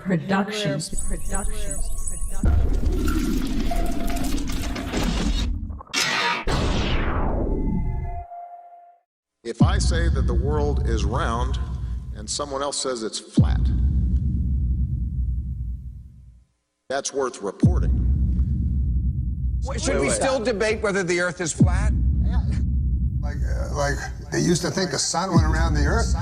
Productions. If I say that the world is round and someone else says it's flat, that's worth reporting. Should we still debate whether the Earth is flat? Like they used to think the sun went around the Earth.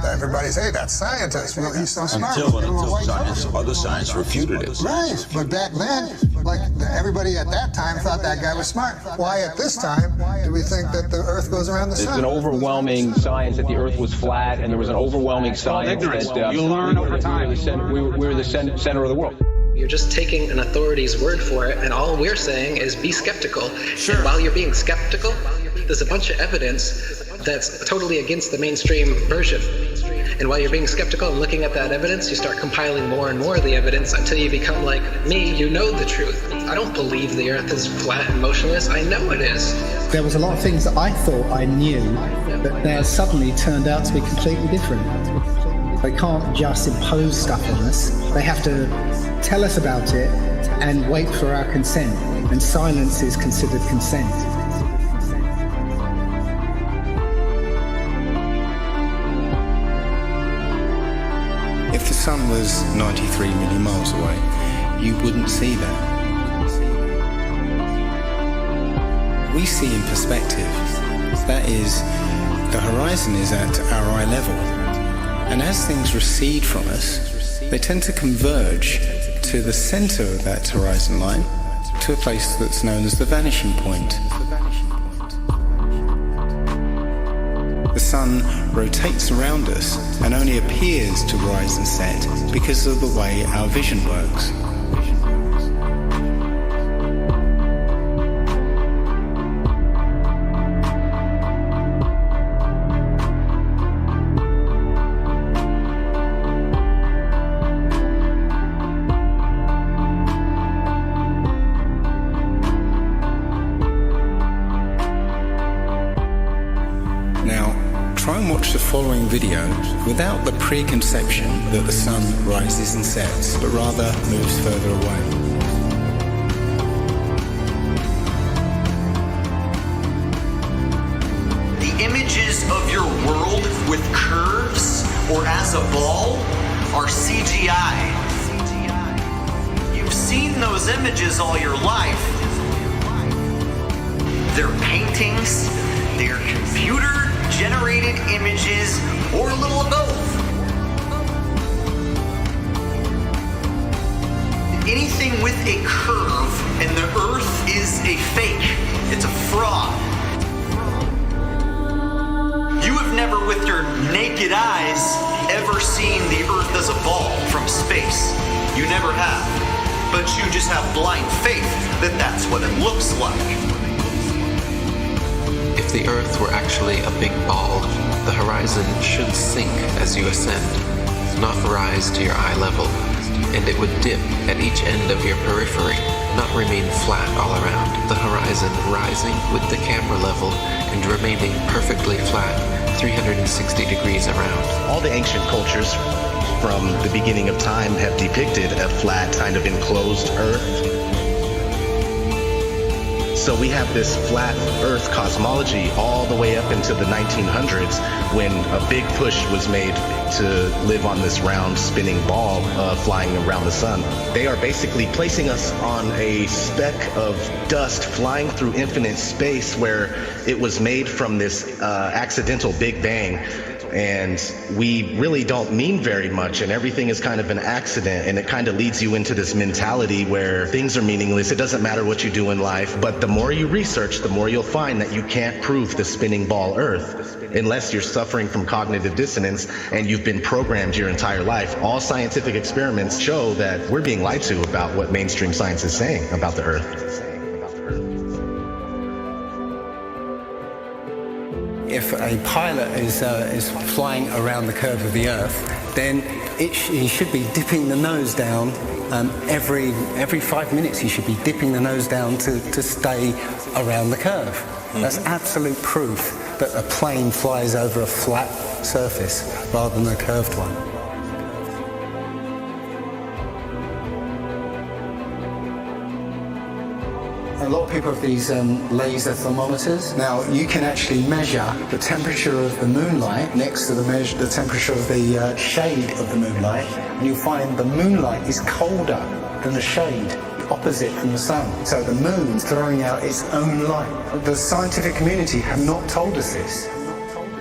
Everybody's, hey, that's scientists. Well, he's so smart. Other science refuted it. Right, but back then, like everybody at that time thought that guy was smart. Why at this time do we think that the Earth goes around the sun? There's an overwhelming science that the Earth was flat, and there was an overwhelming science that you'll learn over time. We were the center of the world. You're just taking an authority's word for it, and all we're saying is be skeptical. Sure. And while you're being skeptical, there's a bunch of evidence that's totally against the mainstream version. And while you're being skeptical and looking at that evidence, you start compiling more and more of the evidence until you become like me, you know the truth. I don't believe the Earth is flat and motionless. I know it is. There was a lot of things that I thought I knew that now suddenly turned out to be completely different. They can't just impose stuff on us. They have to tell us about it and wait for our consent. And silence is considered consent. If the sun was 93 million miles away, you wouldn't see that. We see in perspective. That is, the horizon is at our eye level. And as things recede from us, they tend to converge to the center of that horizon line, to a place that's known as the vanishing point. The sun rotates around us and only appears to rise and set because of the way our vision works. Try and watch the following video without the preconception that the sun rises and sets, but rather moves further away. The images of your world with curves or as a ball are CGI. You've seen those images all your life. They're paintings, they're computer-generated images, or a little of both. Anything with a curve and the Earth is a fake. It's a fraud. You have never, with your naked eyes, ever seen the Earth as a ball from space. You never have. But you just have blind faith that that's what it looks like. If the Earth were actually a big ball, the horizon should sink as you ascend, not rise to your eye level, and it would dip at each end of your periphery, not remain flat all around, the horizon rising with the camera level and remaining perfectly flat 360 degrees around. All the ancient cultures from the beginning of time have depicted a flat, kind of enclosed Earth. So we have this flat Earth cosmology all the way up into the 1900s when a big push was made to live on this round spinning ball flying around the sun. They are basically placing us on a speck of dust flying through infinite space where it was made from this accidental Big Bang. And we really don't mean very much, and everything is kind of an accident, and it kind of leads you into this mentality where things are meaningless. It doesn't matter what you do in life, but the more you research, the more you'll find that you can't prove the spinning ball Earth unless you're suffering from cognitive dissonance and you've been programmed your entire life. All scientific experiments show that we're being lied to about what mainstream science is saying about the Earth. If a pilot is flying around the curve of the Earth, then he should be dipping the nose down every 5 minutes. He should be dipping the nose down to stay around the curve. That's absolute proof that a plane flies over a flat surface rather than a curved one. lot of people have these laser thermometers. Now, you can actually measure the temperature of the moonlight next to the temperature of the shade of the moonlight, and you'll find the moonlight is colder than the shade opposite from the sun. So the moon's throwing out its own light. The scientific community have not told us this.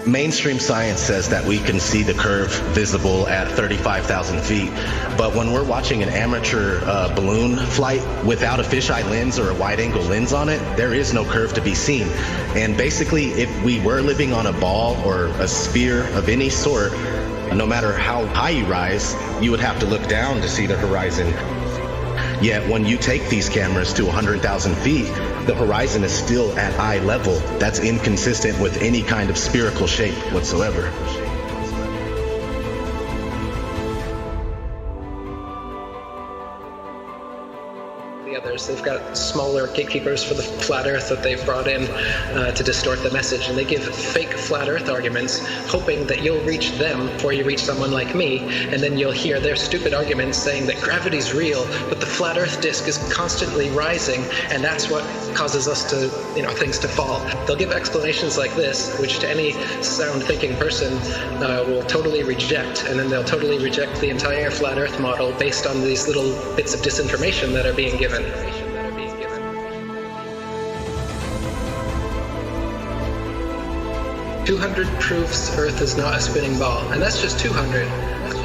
Mainstream science says that we can see the curve visible at 35,000 feet, but when we're watching an amateur balloon flight without a fisheye lens or a wide-angle lens on it, there is no curve to be seen. And basically, if we were living on a ball or a sphere of any sort, no matter how high you rise, you would have to look down to see the horizon. Yet when you take these cameras to 100,000 feet, the horizon is still at eye level. That's inconsistent with any kind of spherical shape whatsoever. Others. They've got smaller gatekeepers for the flat earth that they've brought in to distort the message, and they give fake flat earth arguments, hoping that you'll reach them before you reach someone like me, and then you'll hear their stupid arguments saying that gravity's real, but the flat earth disk is constantly rising, and that's what causes us to, things to fall. They'll give explanations like this, which to any sound thinking person will totally reject, and then they'll totally reject the entire flat earth model based on these little bits of disinformation that are being given. 200 proofs Earth is not a spinning ball, and that's just 200.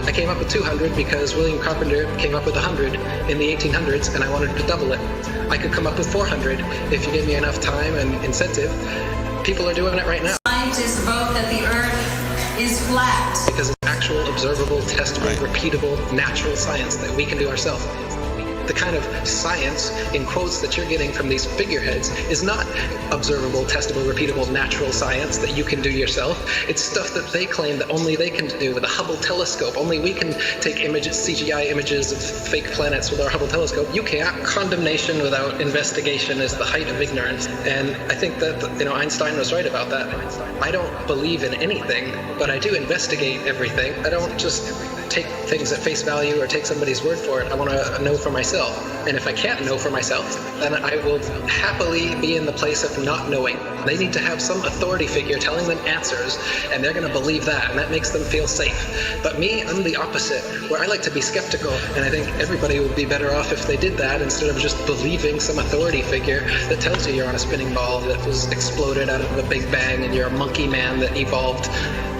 I came up with 200 because William Carpenter came up with 100 in the 1800s, and I wanted to double it. I could come up with 400 if you give me enough time and incentive. People are doing it right now. Scientists vote that the Earth is flat. Because it's actual, observable, testable, repeatable, natural science that we can do ourselves. The kind of science, in quotes, that you're getting from these figureheads is not observable, testable, repeatable, natural science that you can do yourself. It's stuff that they claim that only they can do with a Hubble telescope. Only we can take images, CGI images of fake planets with our Hubble telescope. You can't. Condemnation without investigation is the height of ignorance. And I think that, Einstein was right about that. I don't believe in anything, but I do investigate everything. I don't just take things at face value or take somebody's word for it. I want to know for myself. And if I can't know for myself, then I will happily be in the place of not knowing. They need to have some authority figure telling them answers, and they're going to believe that, and that makes them feel safe. But me, I'm the opposite, where I like to be skeptical, and I think everybody would be better off if they did that instead of just believing some authority figure that tells you you're on a spinning ball that was exploded out of a big bang and you're a monkey man that evolved.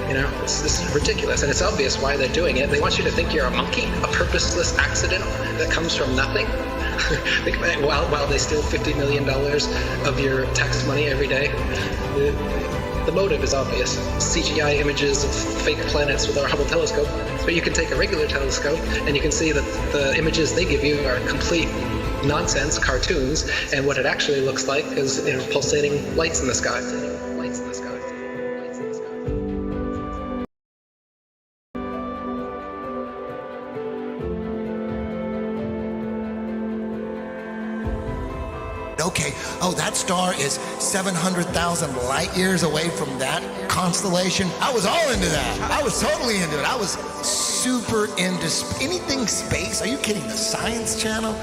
It's ridiculous, and it's obvious why they're doing it. They want you to think you're a monkey, a purposeless accident that comes from nothing. While they steal $50 million of your tax money every day. The motive is obvious. CGI images of fake planets with our Hubble telescope, but you can take a regular telescope and you can see that the images they give you are complete nonsense, cartoons, and what it actually looks like is pulsating lights in the sky. Okay, that star is 700,000 light years away from that constellation. I was all into that. I was totally into it. I was super into anything space. Are you kidding? The Science Channel?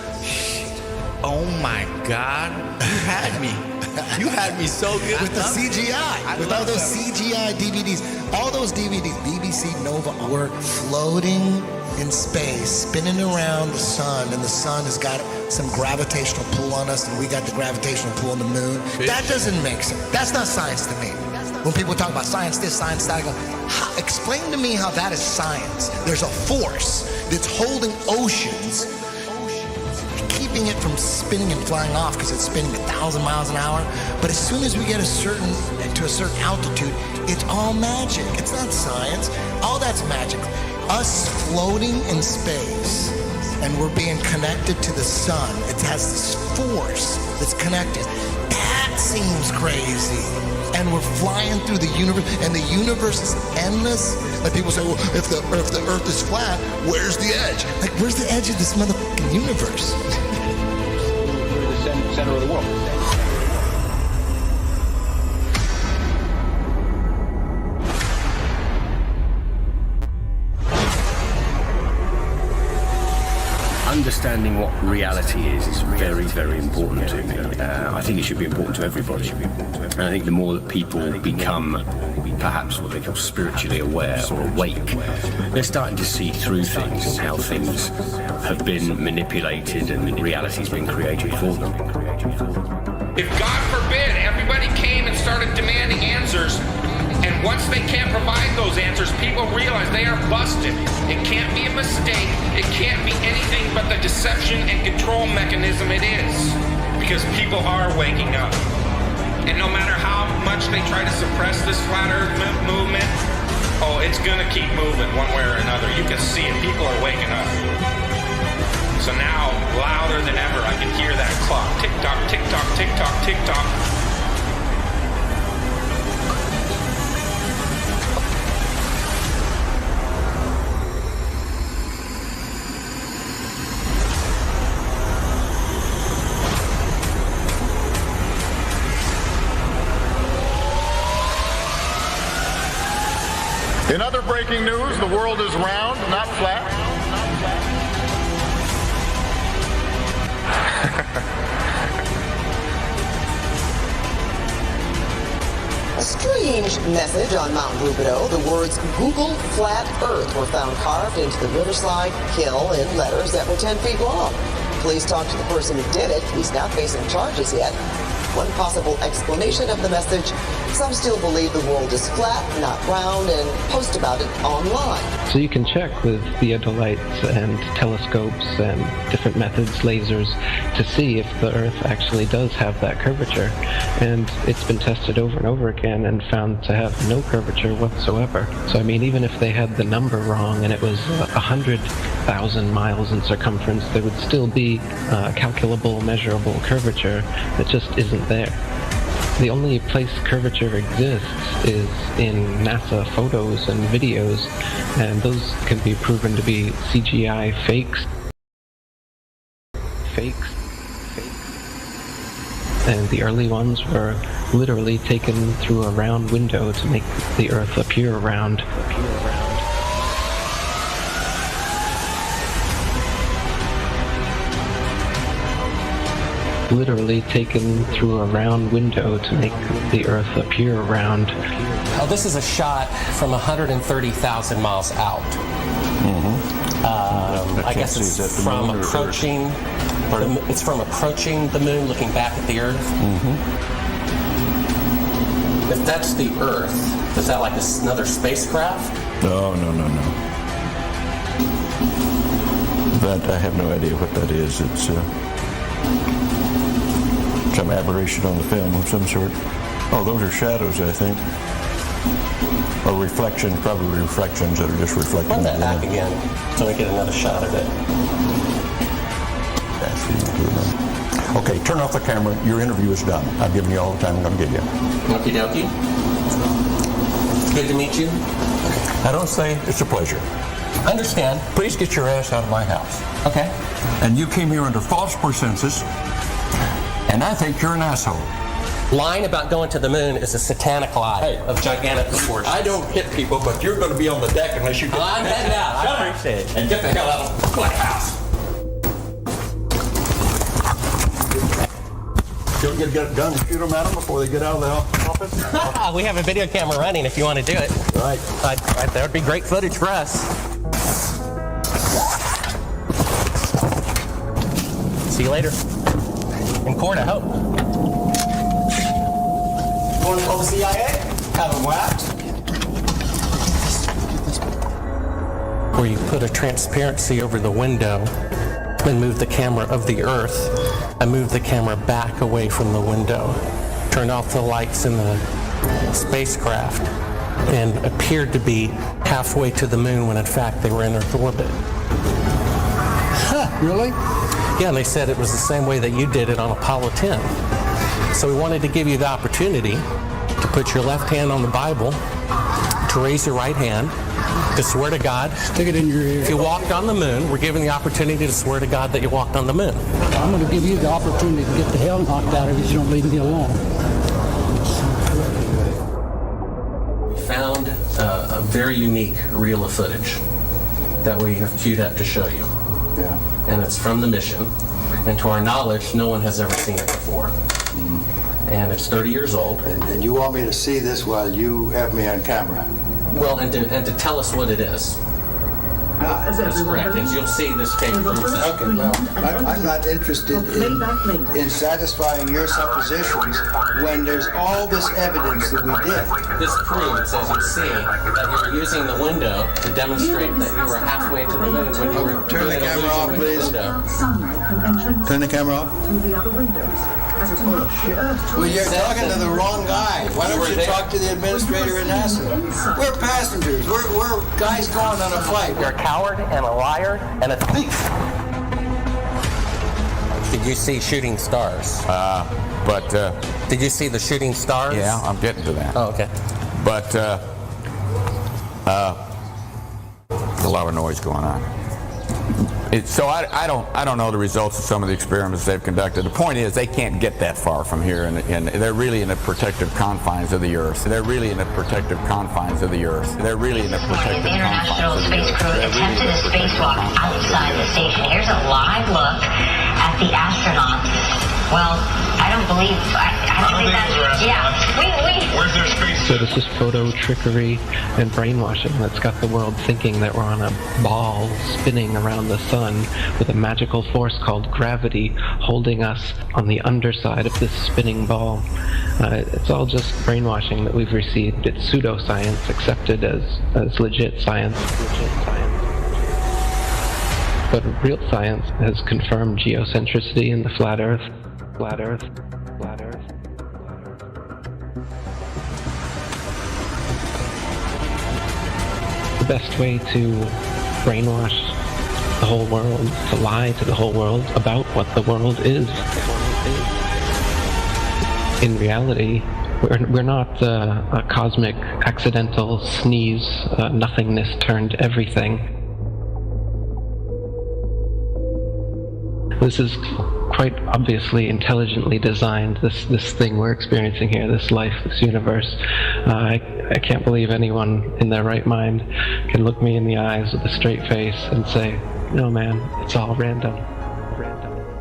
Oh my God, you had me. You had me so good. With the CGI, with all those CGI DVDs. All those DVDs, BBC Nova, were floating in space, spinning around the sun, and the sun has got some gravitational pull on us, and we got the gravitational pull on the moon. That doesn't make sense. That's not science to me. When people talk about science this, science that, I go, explain to me how that is science. There's a force that's holding oceans, keeping it from spinning and flying off because it's spinning 1,000 miles an hour. But as soon as we get to a certain altitude, it's all magic. It's not science. All that's magic. Us floating in space, and we're being connected to the sun. It has this force that's connected. That seems crazy. And we're flying through the universe, and the universe is endless. Like people say, well, if the Earth is flat, where's the edge? Like, where's the edge of this motherfucking universe? We're the center of the world. understanding what reality is very, very important to me. I think it should be important to everybody. And I think the more that people become perhaps what they call spiritually aware or awake, they're starting to see through things and how things have been manipulated and reality's been created for them. If, God forbid, everybody came and started demanding answers, and once they can't provide those answers, people realize they are busted. It can't be a mistake. It can't be anything but the deception and control mechanism it is. Because people are waking up. And no matter how much they try to suppress this flat earth movement, oh, it's gonna keep moving one way or another. You can see it. People are waking up. So now, louder than ever, I can hear that clock. Tick-tock, tick-tock, tick-tock, tick-tock. In other breaking news, the world is round, not flat. A strange message on Mount Rubidoux. The words Google Flat Earth were found carved into the riverside hill in letters that were 10 feet long. Police talked to the person who did it. He's not facing charges yet. One possible explanation of the message: some still believe the world is flat, not round, and post about it online. So you can check with theodolites and telescopes and different methods, lasers, to see if the Earth actually does have that curvature. And it's been tested over and over again and found to have no curvature whatsoever. So I mean, even if they had the number wrong and it was 100,000 miles in circumference, there would still be a calculable, measurable curvature that just isn't there. The only place curvature exists is in NASA photos and videos, and those can be proven to be CGI fakes. And the early ones were literally taken through a round window to make the Earth appear round. Literally taken through a round window to make the Earth appear round. Oh, this is a shot from 130,000 miles out. I guess it's from approaching. It's from approaching the moon, looking back at the Earth. If that's the Earth, is that like another spacecraft? No. That I have no idea what that is. It's some aberration on the film of some sort. Oh, those are shadows, I think. Or reflections, probably reflections that are just reflecting. Run that back again so we get another shot of it. Okay, turn off the camera. Your interview is done. I've given you all the time I'm going to give you. Okie dokie. Good to meet you. I don't say it's a pleasure. Understand. Please get your ass out of my house. Okay. And you came here under false pretenses, and I think you're an asshole. Lying about going to the moon is a satanic lie of gigantic proportions. I don't hit people, but you're going to be on the deck unless you get... I'm heading out. I appreciate it. And get the hell out of my house. You'll get it done, shoot them at them before they get out of the office? We have a video camera running if you want to do it. Right. That would be great footage for us. See you later. In court, I hope. You want to call the CIA? Have them whacked? Where you put a transparency over the window and move the camera of the Earth, I moved the camera back away from the window, turned off the lights in the spacecraft, and appeared to be halfway to the moon when in fact they were in Earth orbit. Huh, really? Yeah, and they said it was the same way that you did it on Apollo 10. So we wanted to give you the opportunity to put your left hand on the Bible, to raise your right hand, to swear to God. Stick it in your ear. If you walked on the moon, we're given the opportunity to swear to God that you walked on the moon. I'm going to give you the opportunity to get the hell knocked out of you if you don't leave me alone. We found a very unique reel of footage that we have queued up to show you. Yeah. and it's from the mission. And to our knowledge, no one has ever seen it before. And it's 30 years old. And you want me to see this while you have me on camera? Well, and to tell us what it is. That's correct, and you'll see this tape proves that. Okay, well, I'm not interested in satisfying your suppositions when there's all this evidence that we did. This proves, as you see, that you were using the window to demonstrate that you were halfway to the moon when you were Turn the camera off, please. Turn the camera off. Well, you're talking to the wrong guy. Why don't you talk to the administrator in NASA? We're passengers. We're guys going on a flight. You're a coward and a liar and a thief. Did you see shooting stars? Did you see the shooting stars? Yeah, I'm getting to that. Oh, okay. But there's a lot of noise going on. So I don't know the results of some of the experiments they've conducted. The point is they can't get that far from here, and they're really in the protective confines of the Earth. They're really in the protective confines of the Earth. They're really in the protective confines of the Earth. International Space Crew attempted a spacewalk outside the station. Here's a live look at the astronauts. Well, I don't believe that. Yeah, where's their space? So this is photo trickery and brainwashing that's got the world thinking that we're on a ball spinning around the sun with a magical force called gravity holding us on the underside of this spinning ball. It's all just brainwashing that we've received. It's pseudoscience accepted as legit science. But real science has confirmed geocentricity in the flat Earth. Flat Earth. Flat Earth. The best way to brainwash the whole world, to lie to the whole world about what the world is. In reality, we're not a cosmic accidental sneeze, nothingness turned everything. This is quite obviously intelligently designed, this thing we're experiencing here, this life, this universe. I can't believe anyone in their right mind can look me in the eyes with a straight face and say, no man, it's all random.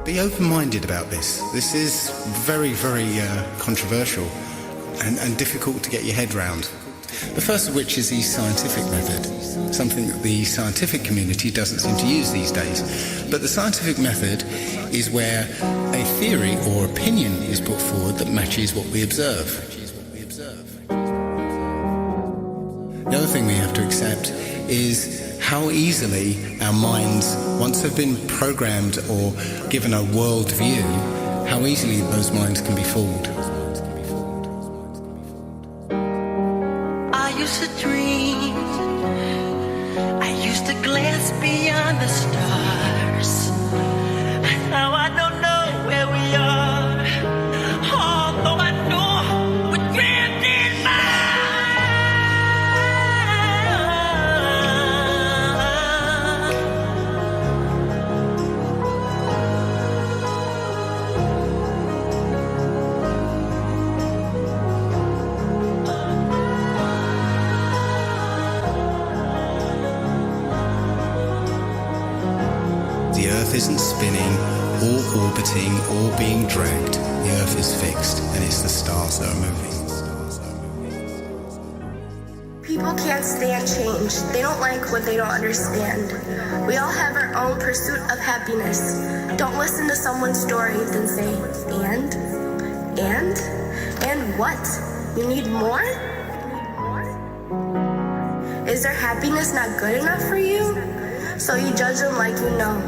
Be open-minded about this. This is very, very controversial and difficult to get your head round. The first of which is the scientific method, something that the scientific community doesn't seem to use these days. But the scientific method is where a theory or opinion is put forward that matches what we observe. The other thing we have to accept is how easily our minds, once have been programmed or given a world view, how easily those minds can be fooled. I used to dream, I used to glance beyond the stars. Now I don't know where we are, although I know we're drifting by. The Earth isn't spinning or orbiting or being dragged. The Earth is fixed, and it's the stars that are moving. People can't stand change. They don't like what they don't understand. We all have our own pursuit of happiness. Don't listen to someone's story, then say, and? And what? You need more? Is their happiness not good enough for you? So you judge them like you know.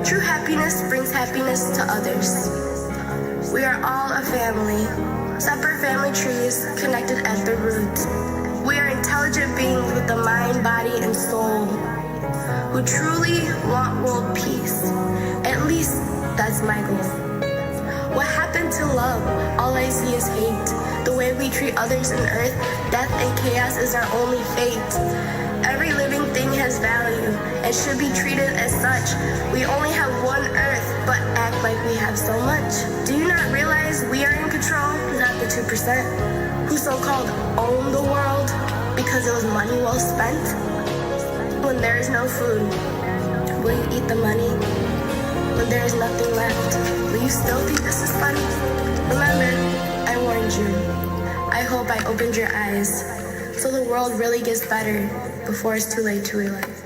True happiness brings happiness to others. We are all a family, separate family trees connected at the roots. We are intelligent beings with a mind, body, and soul who truly want world peace. At least that's my goal. What happened to love? All I see is hate. The way we treat others on earth, death and chaos is our only fate. Every living thing has value and should be treated as such. We only have one earth, but act like we have so much. Do you not realize we are in control, not the 2%, who so-called own the world because it was money well spent? When there is no food, Will you eat the money? When there is nothing left, will you still think this is funny? Remember, I warned you. I hope I opened your eyes, so the world really gets better before it's too late to realize.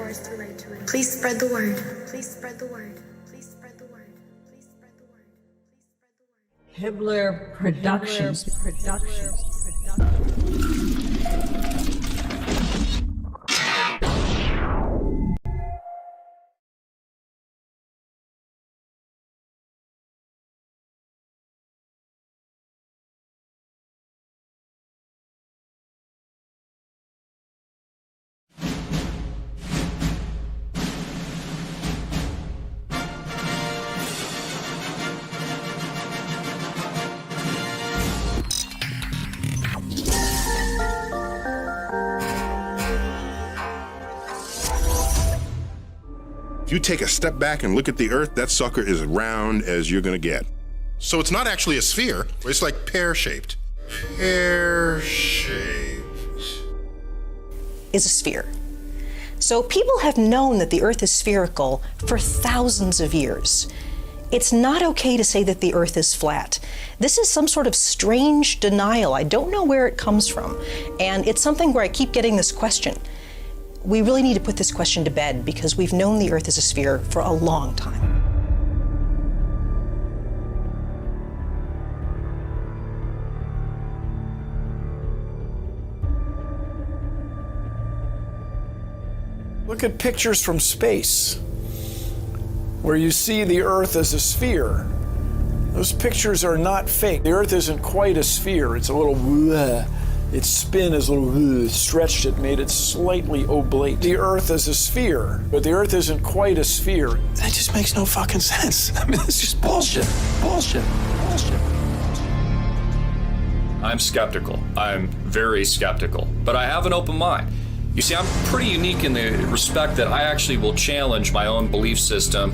Please spread the word. Please spread the word. Please spread the word. Please spread the word. Hibbeler Productions. If you take a step back and look at the Earth, that sucker is round as you're gonna get. So it's not actually a sphere, it's like pear-shaped. Pear-shaped. Is a sphere. So people have known that the Earth is spherical for thousands of years. It's not okay to say that the Earth is flat. This is some sort of strange denial. I don't know where it comes from. And it's something where I keep getting this question. We really need to put this question to bed because we've known the Earth is a sphere for a long time. Look at pictures from space where you see the Earth as a sphere. Those pictures are not fake. The Earth isn't quite a sphere. It's a little its spin is a little stretched it, made it slightly oblate. The Earth is a sphere, but the Earth isn't quite a sphere. That just makes no fucking sense. I mean, it's just bullshit. Bullshit. Bullshit. I'm skeptical. I'm very skeptical, but I have an open mind. You see, I'm pretty unique in the respect that I actually will challenge my own belief system,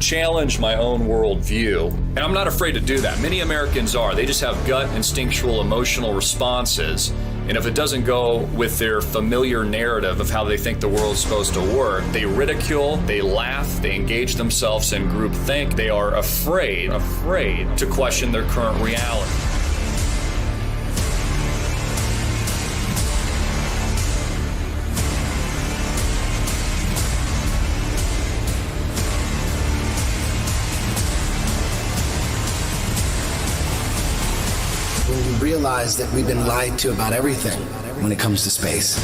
challenge my own worldview, and I'm not afraid to do that. Many Americans are. They just have gut, instinctual, emotional responses, and if it doesn't go with their familiar narrative of how they think the world's supposed to work, they ridicule, they laugh, they engage themselves in groupthink. They are afraid to question their current reality. Realize that we've been lied to about everything when it comes to space.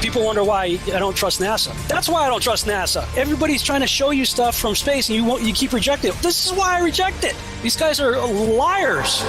People wonder why I don't trust NASA. That's why I don't trust NASA. Everybody's trying to show you stuff from space and you keep rejecting it. This is why I reject it. These guys are liars.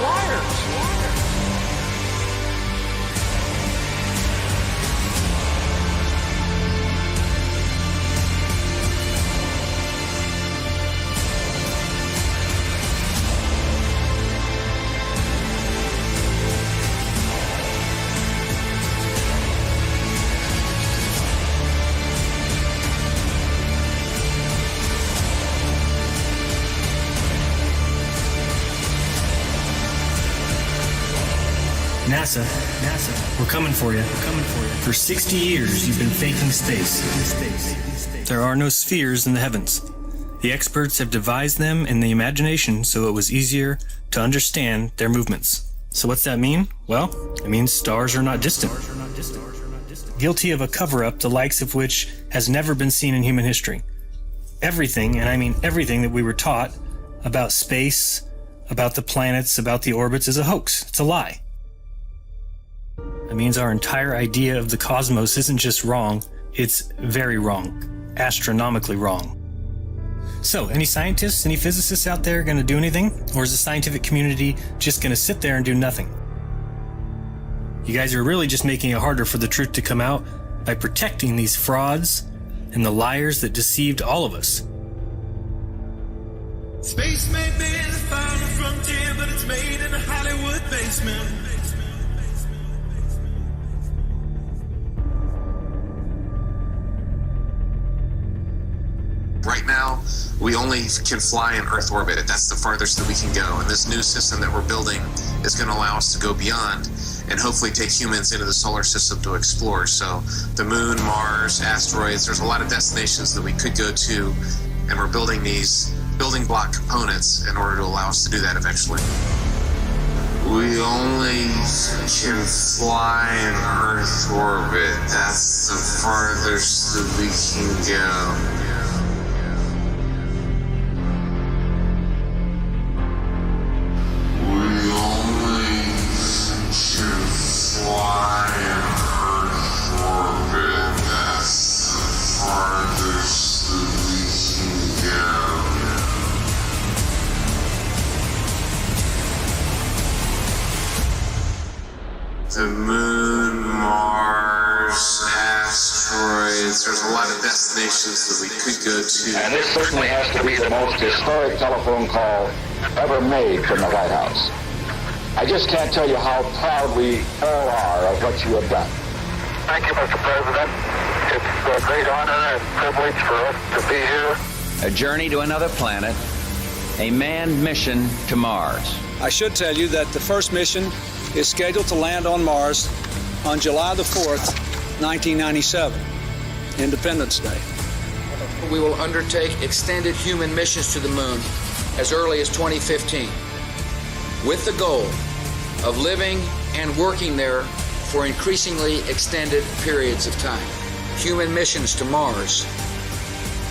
NASA, we're coming for you. For 60 years, you've been faking space. There are no spheres in the heavens. The experts have devised them in the imagination so it was easier to understand their movements. So what's that mean? Well, it means stars are not distant. Guilty of a cover-up the likes of which has never been seen in human history. Everything, and I mean everything that we were taught about space, about the planets, about the orbits is a hoax. It's a lie. It means our entire idea of the cosmos isn't just wrong, it's very wrong. Astronomically wrong. So, any scientists, any physicists out there going to do anything? Or is the scientific community just going to sit there and do nothing? You guys are really just making it harder for the truth to come out, by protecting these frauds and the liars that deceived all of us. Space may be the final frontier, but it's made in a Hollywood basement. Right now, we only can fly in Earth orbit. That's the farthest that we can go. And this new system that we're building is going to allow us to go beyond and hopefully take humans into the solar system to explore. So the moon, Mars, asteroids, there's a lot of destinations that we could go to, and we're building these building block components in order to allow us to do that eventually. We only can fly in Earth orbit. That's the farthest that we can go. The moon, Mars, asteroids, there's a lot of destinations that we could go to. And this certainly has to be the most historic telephone call ever made from the White House. I just can't tell you how proud we all are of what you have done. Thank you, Mr. President. It's a great honor and privilege for us to be here. A journey to another planet, a manned mission to Mars. I should tell you that the first mission is scheduled to land on Mars on July the 4th, 1997, Independence Day. We will undertake extended human missions to the moon as early as 2015, with the goal of living and working there for increasingly extended periods of time. Human missions to Mars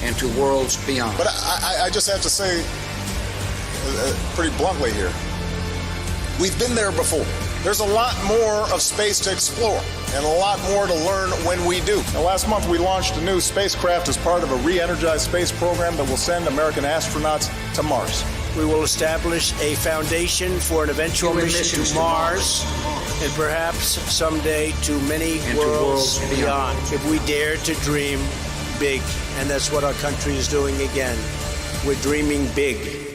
and to worlds beyond. But I just have to say, pretty bluntly here, we've been there before. There's a lot more of space to explore and a lot more to learn when we do. Now, last month we launched a new spacecraft as part of a re-energized space program that will send American astronauts to Mars. We will establish a foundation for an eventual mission to Mars and perhaps someday to many worlds beyond. If we dare to dream big, and that's what our country is doing again. We're dreaming big.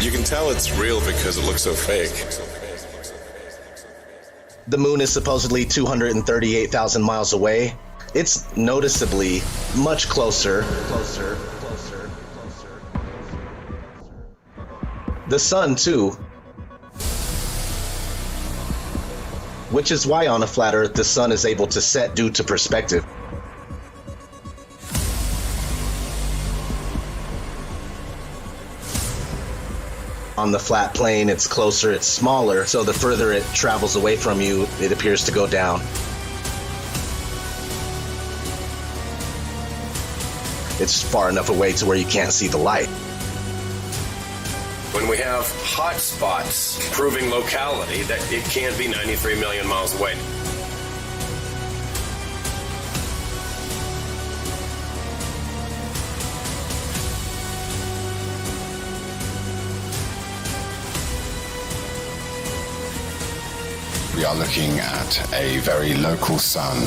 You can tell it's real because it looks so fake. The moon is supposedly 238,000 miles away. It's noticeably much closer. The sun, too. Which is why on a flat Earth the sun is able to set due to perspective. On the flat plane, it's closer, it's smaller, so the further it travels away from you, it appears to go down. It's far enough away to where you can't see the light. When we have hot spots proving locality, that it can't be 93 million miles away. We are looking at a very local sun.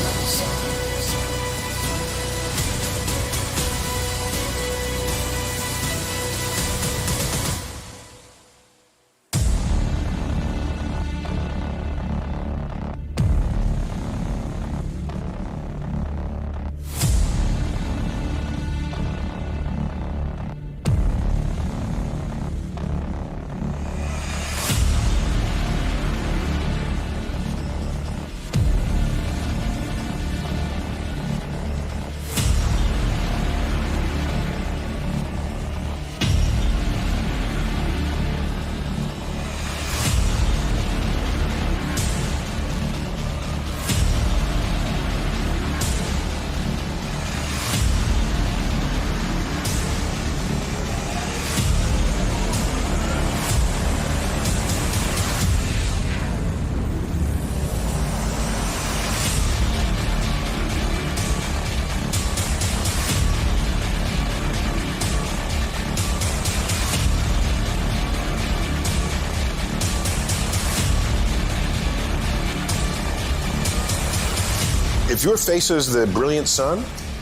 if your face is the brilliant sun,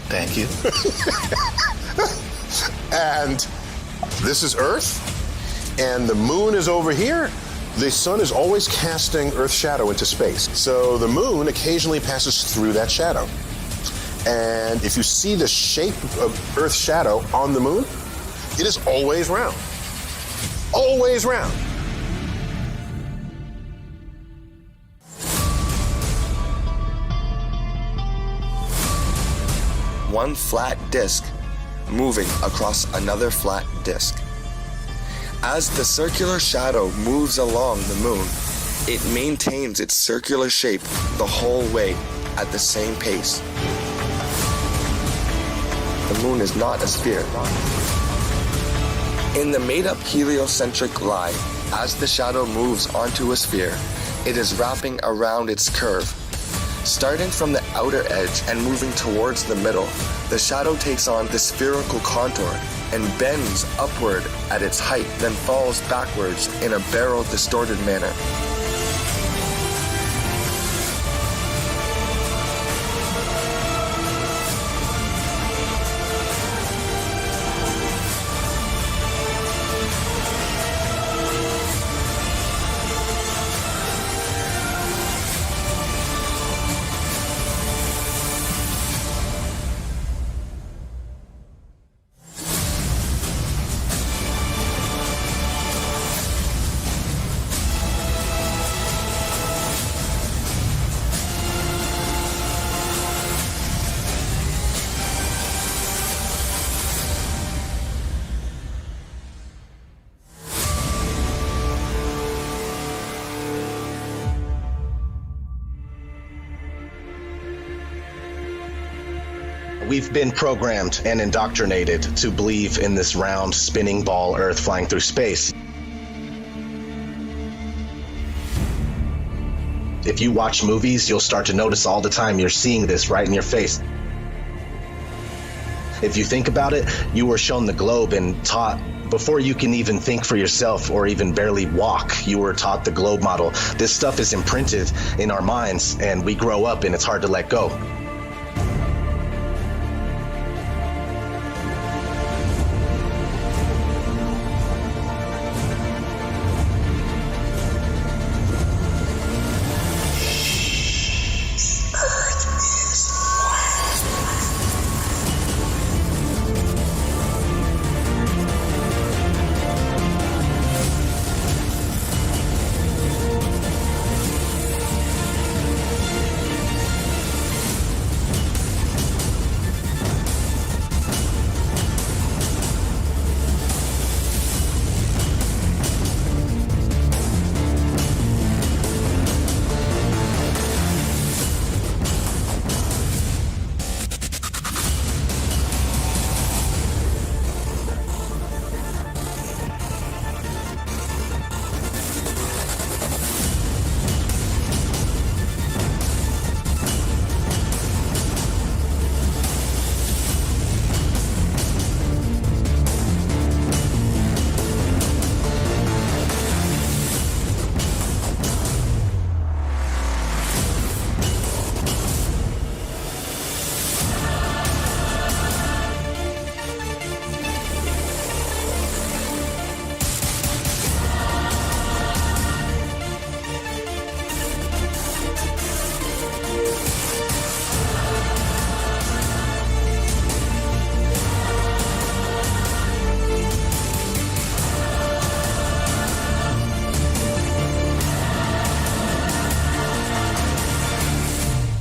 thank you. And this is Earth, and the moon is over here, the sun is always casting Earth's shadow into space. So the moon occasionally passes through that shadow. And if you see the shape of Earth's shadow on the moon, it is always round. Always round. One flat disk moving across another flat disk. As the circular shadow moves along the moon, it maintains its circular shape the whole way at the same pace. The moon is not a sphere. In the made-up heliocentric lie, as the shadow moves onto a sphere, it is wrapping around its curve. Starting from the outer edge and moving towards the middle, the shadow takes on the spherical contour and bends upward at its height, then falls backwards in a barrel-distorted manner. We've been programmed and indoctrinated to believe in this round, spinning ball Earth flying through space. If you watch movies, you'll start to notice all the time you're seeing this right in your face. If you think about it, you were shown the globe and taught, before you can even think for yourself or even barely walk, you were taught the globe model. This stuff is imprinted in our minds, and we grow up and it's hard to let go.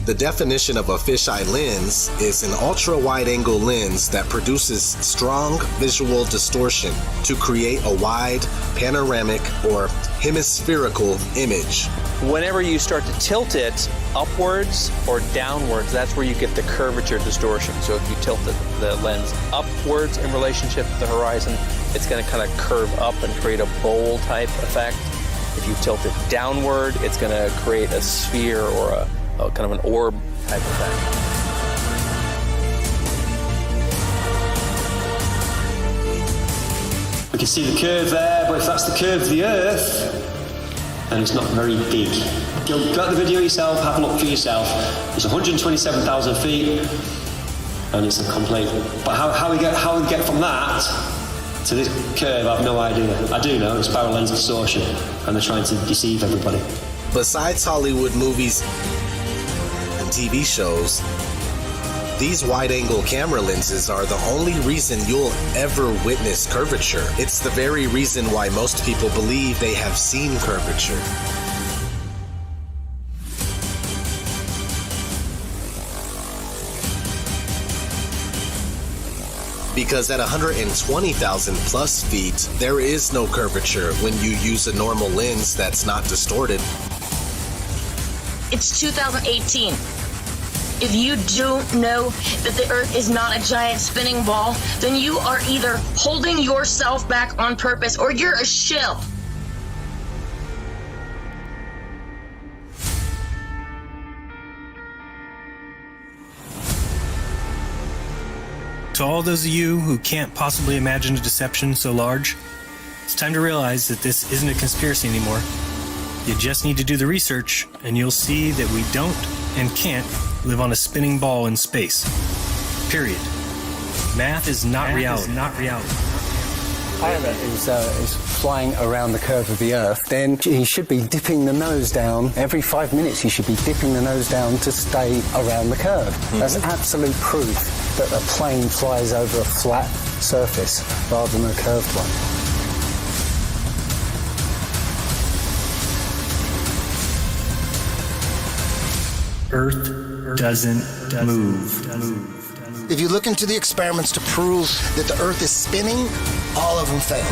The definition of a fisheye lens is an ultra-wide-angle lens that produces strong visual distortion to create a wide, panoramic, or hemispherical image. Whenever you start to tilt it upwards or downwards, that's where you get the curvature distortion. So if you tilt the lens upwards in relationship to the horizon, it's going to kind of curve up and create a bowl type effect. If you tilt it downward, it's going to create a sphere or a kind of an orb type effect. We can see the curve there, but if that's the curve of the Earth, then it's not very big. You'll get the video yourself, have a look for yourself. It's 127,000 feet, and it's a complete. But how we get from that to this curve, I've no idea. I do know it's barrel lens distortion, and they're trying to deceive everybody. Besides Hollywood movies and TV shows, these wide-angle camera lenses are the only reason you'll ever witness curvature. It's the very reason why most people believe they have seen curvature. Because at 120,000 plus feet, there is no curvature when you use a normal lens that's not distorted. It's 2018. If you don't know that the Earth is not a giant spinning ball, then you are either holding yourself back on purpose or you're a shill. To all those of you who can't possibly imagine a deception so large, it's time to realize that this isn't a conspiracy anymore. You just need to do the research, and you'll see that we don't and can't live on a spinning ball in space. Period. Math is not reality. Pilot is flying around the curve of the Earth, then he should be dipping the nose down. Every 5 minutes he should be dipping the nose down to stay around the curve. That's absolute proof that a plane flies over a flat surface rather than a curved one. Earth doesn't move. If you look into the experiments to prove that the Earth is spinning, all of them fail.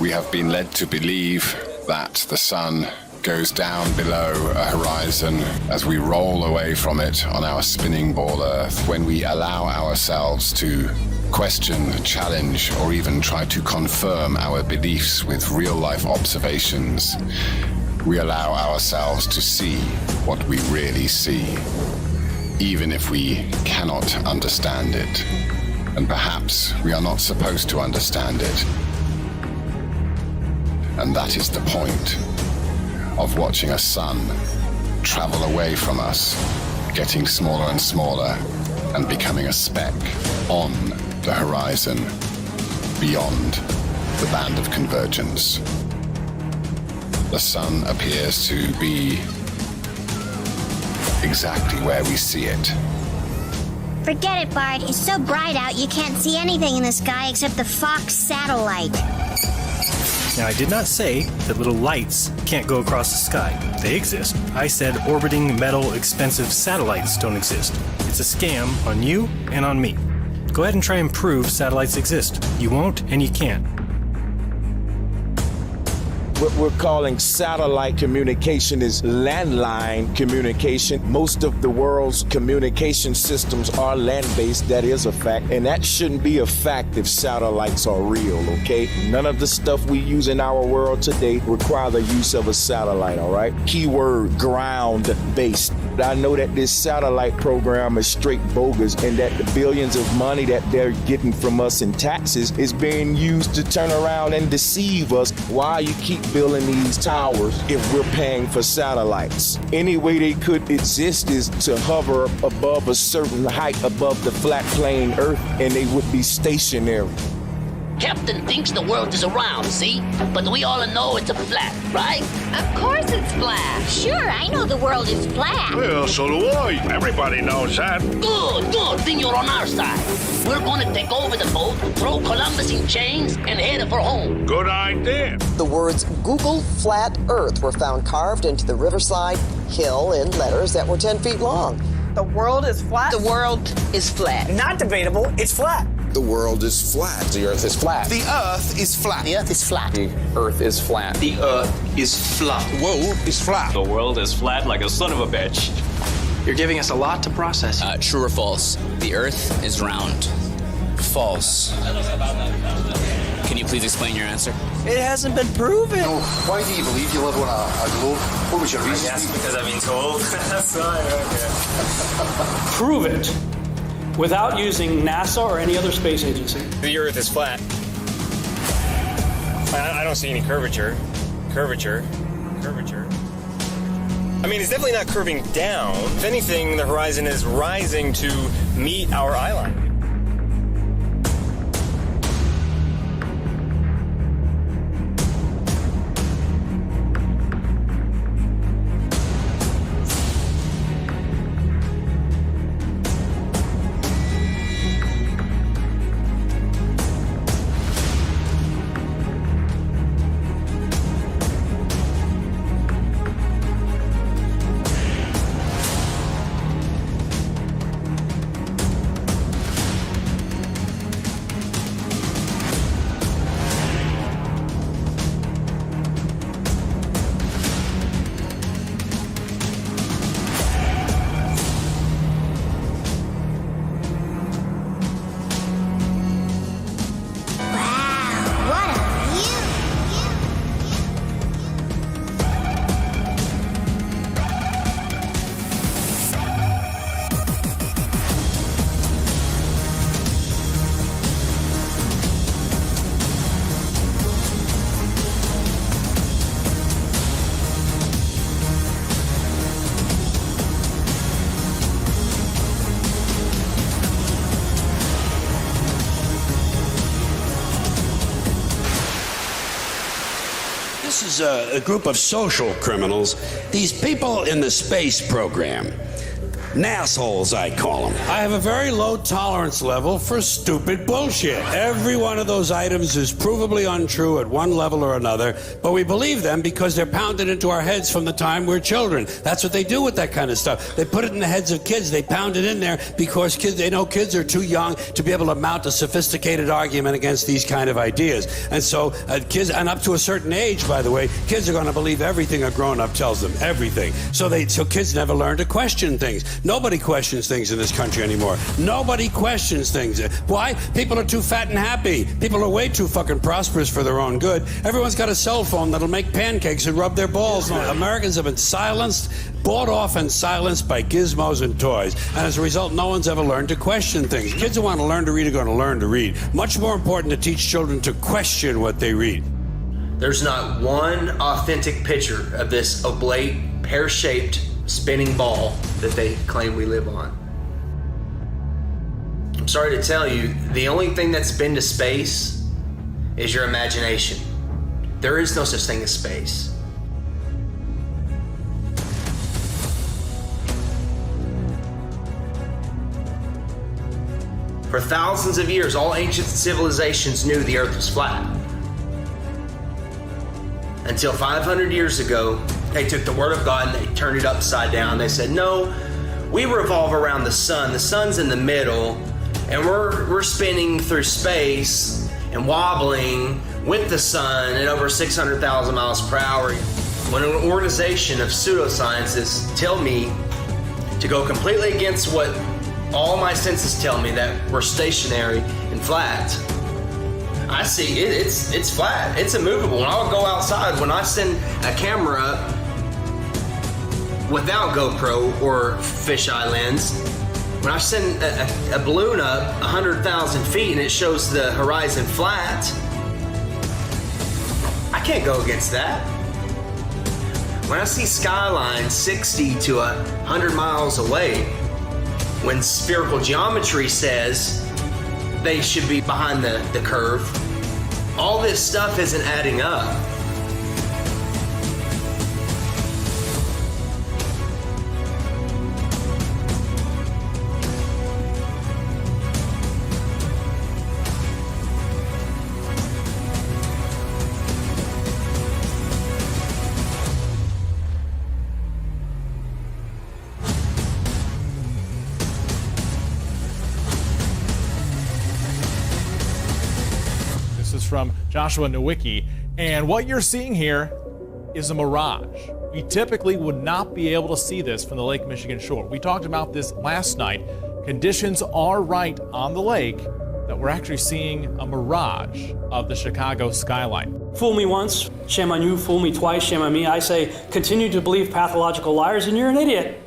We have been led to believe that the sun goes down below a horizon as we roll away from it on our spinning ball Earth. When we allow ourselves to question, challenge, or even try to confirm our beliefs with real-life observations, we allow ourselves to see what we really see, even if we cannot understand it. And perhaps we are not supposed to understand it. And that is the point of watching a sun travel away from us, getting smaller and smaller, and becoming a speck on the horizon beyond the band of convergence. The sun appears to be exactly where we see it. Forget it, Bart. It's so bright out you can't see anything in the sky except the Fox satellite. Now, I did not say that little lights can't go across the sky. They exist. I said orbiting metal expensive satellites don't exist. It's a scam on you and on me. Go ahead and try and prove satellites exist. You won't and you can't. What we're calling satellite communication is landline communication. Most of the world's communication systems are land-based. That is a fact. And that shouldn't be a fact if satellites are real, okay? None of the stuff we use in our world today require the use of a satellite, all right? Keyword, ground-based. I know that this satellite program is straight bogus and that the billions of money that they're getting from us in taxes is being used to turn around and deceive us. Why you keep building these towers if we're paying for satellites? Any way they could exist is to hover above a certain height above the flat plane Earth and they would be stationary. Captain thinks the world is around, see? But we all know it's a flat, right? Of course it's flat. Sure, I know the world is flat. Well, so do I. Everybody knows that. Good. Then you're on our side. We're going to take over the boat, throw Columbus in chains, and head for home. Good idea. The words Google Flat Earth were found carved into the riverside hill in letters that were 10 feet long. The world is flat? The world is flat. Not debatable, it's flat. The world is flat. The earth is flat. The earth is flat. The earth is flat. The earth is flat. The earth is flat. The world is flat. The world is flat like a son of a bitch. You're giving us a lot to process. True or false? The Earth is round. False. Can you please explain your answer? It hasn't been proven. No. Why do you believe you live on a globe? What was your reason? I guess because I've been told. That's why. Okay. Prove it without using NASA or any other space agency. The Earth is flat. I don't see any curvature. Curvature. I mean, it's definitely not curving down. If anything, the horizon is rising to meet our eye line. This is a group of social criminals. These people in the space program. Nassholes, I call them. I have a very low tolerance level for stupid bullshit. Every one of those items is provably untrue at one level or another, but we believe them because they're pounded into our heads from the time we're children. That's what they do with that kind of stuff. They put it in the heads of kids. They pound it in there because they know kids are too young to be able to mount a sophisticated argument against these kind of ideas. And so kids, and up to a certain age, by the way, kids are going to believe everything a grown-up tells them, everything. So kids never learn to question things. Nobody questions things in this country anymore. Nobody questions things. Why? People are too fat and happy. People are way too fucking prosperous for their own good. Everyone's got a cell phone that'll make pancakes and rub their balls. Americans have been silenced, bought off and silenced by gizmos and toys. And as a result, no one's ever learned to question things. Kids who want to learn to read are going to learn to read. Much more important to teach children to question what they read. There's not one authentic picture of this oblate, pear-shaped spinning ball that they claim we live on. I'm sorry to tell you, the only thing that's been to space is your imagination. There is no such thing as space. For thousands of years, all ancient civilizations knew the Earth was flat. Until 500 years ago, they took the Word of God and they turned it upside down. They said, no, we revolve around the sun. The sun's in the middle, and we're spinning through space and wobbling with the sun at over 600,000 miles per hour. When an organization of pseudoscientists tell me to go completely against what all my senses tell me, that we're stationary and flat, I see it's flat. It's immovable. And I'll go outside when I send a camera up without GoPro or fisheye lens. When I send a balloon up 100,000 feet and it shows the horizon flat, I can't go against that. When I see skylines 60 to 100 miles away, when spherical geometry says they should be behind the curve, all this stuff isn't adding up. From Joshua Nowicki, and what you're seeing here is a mirage. We typically would not be able to see this from the Lake Michigan shore. We talked about this last night. Conditions are right on the lake that we're actually seeing a mirage of the Chicago skyline. Fool me once, shame on you. Fool me twice, shame on me. I say, continue to believe pathological liars and you're an idiot.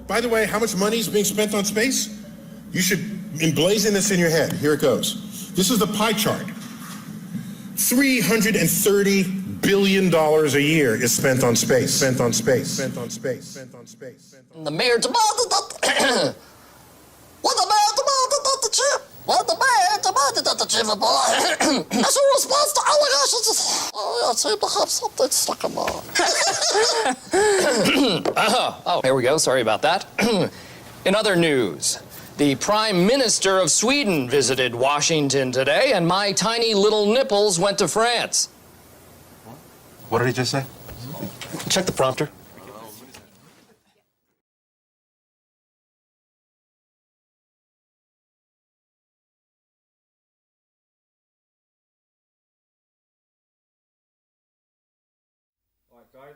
By the way, how much money is being spent on space? You should emblazon this in your head. Here it goes. This is the pie chart. $330 billion a year is spent on space. Spent on space. Spent on space. Spent on space. The mayor demanded that. What the mayor demanded that the chip. What the mayor demanded that the chip. As a response to allegations, I seem to have something stuck in my. Oh, here we go. Sorry about that. In other news, the Prime Minister of Sweden visited Washington today, and my tiny little nipples went to France. What did he just say? Check the prompter. All right, guys.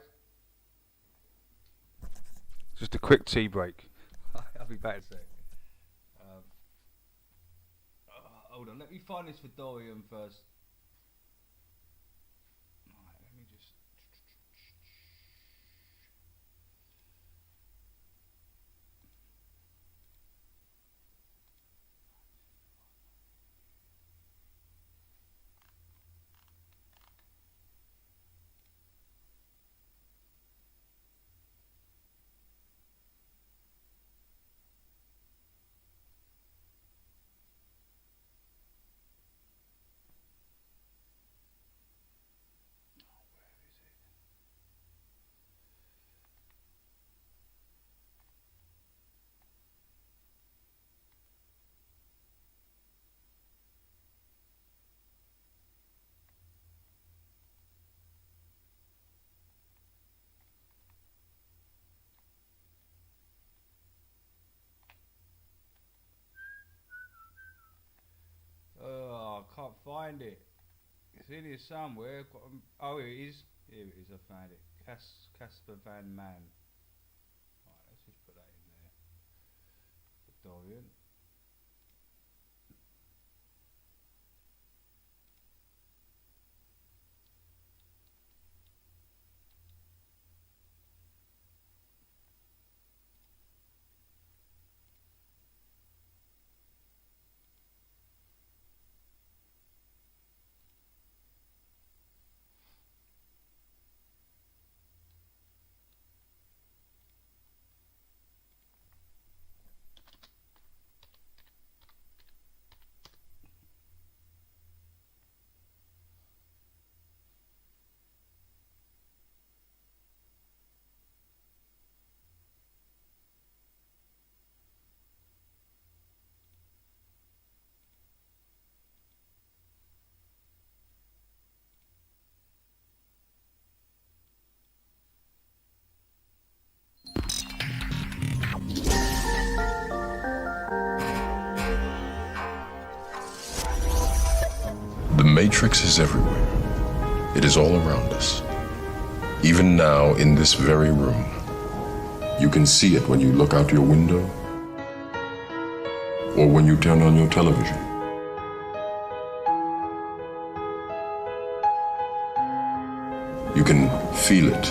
Just a quick tea break. I'll be back in a sec. Hold on, let me find this for Dorian first. Alright, let me just... Oh, I can't find it. It's in here somewhere. Oh, here it is. Here it is, I found it. Casper Van Man. Right, let's just put that in there. For Dorian. The Matrix is everywhere. It is all around us. Even now, in this very room. You can see it when you look out your window or when you turn on your television. You can feel it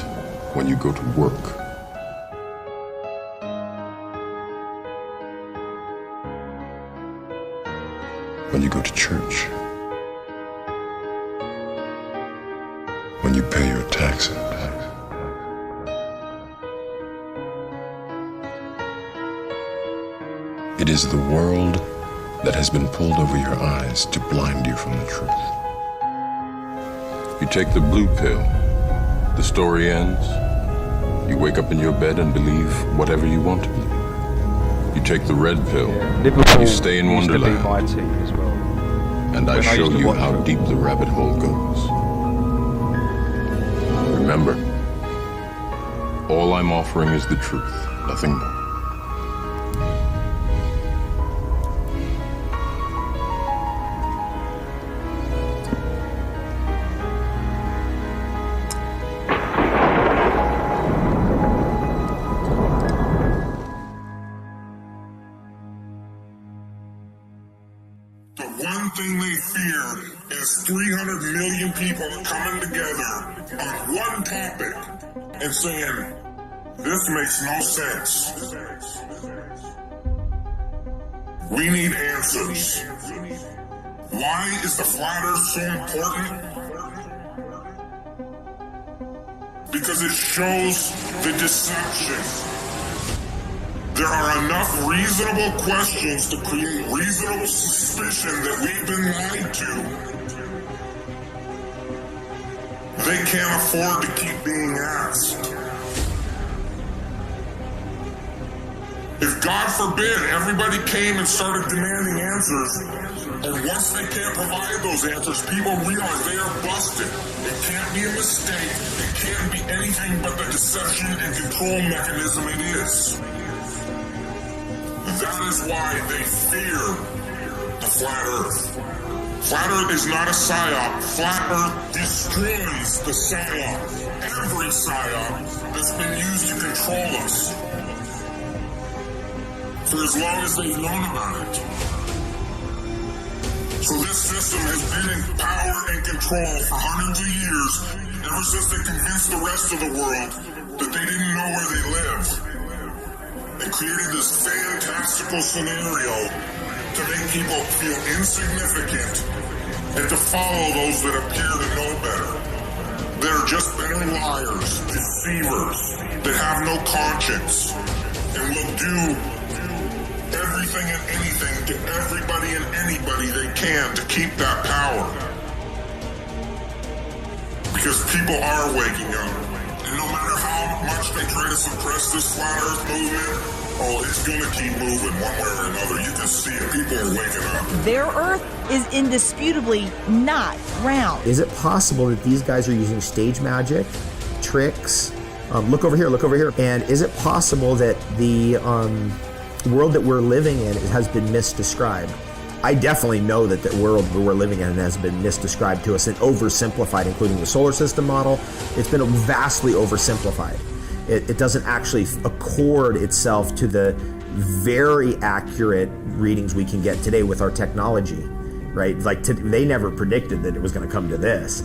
when you go to work. When you go to church. When you pay your taxes. It is the world that has been pulled over your eyes to blind you from the truth. You take the blue pill, the story ends. You wake up in your bed and believe whatever you want to believe. You take the red pill, you stay in Wonderland, as well. And I show you how deep the rabbit hole goes. Remember, all I'm offering is the truth, nothing more. fear is 300 million people coming together on one topic and saying, this makes no sense. We need answers. Why is the flat earth so important? Because it shows the deception. There are enough reasonable questions to create reasonable suspicion that we've been lied to. They can't afford to keep being asked. If, God forbid, everybody came and started demanding answers, and once they can't provide those answers, people realize they are busted. It can't be a mistake. It can't be anything but the deception and control mechanism it is. That is why they fear the flat earth. Flat earth is not a psyop. Flat earth destroys the psyop. Every psyop that's been used to control us for as long as they've known about it. So this system has been in power and control for hundreds of years, ever since they convinced the rest of the world that they didn't know where they lived. They created this fantastical scenario to make people feel insignificant and to follow those that appear to know better. They're just better liars, deceivers, that have no conscience and will do everything and anything to everybody and anybody they can to keep that power. Because people are waking up. And no matter how much they try to suppress this flat earth movement, oh, it's going to keep moving one way or another. You can see it. People are waking up. Their earth is indisputably not round. Is it possible that these guys are using stage magic, tricks? Look over here. And is it possible that the world that we're living in has been misdescribed? I definitely know that the world we're living in has been misdescribed to us and oversimplified, including the solar system model. It's been vastly oversimplified. It doesn't actually accord itself to the very accurate readings we can get today with our technology, right? Like they never predicted that it was going to come to this.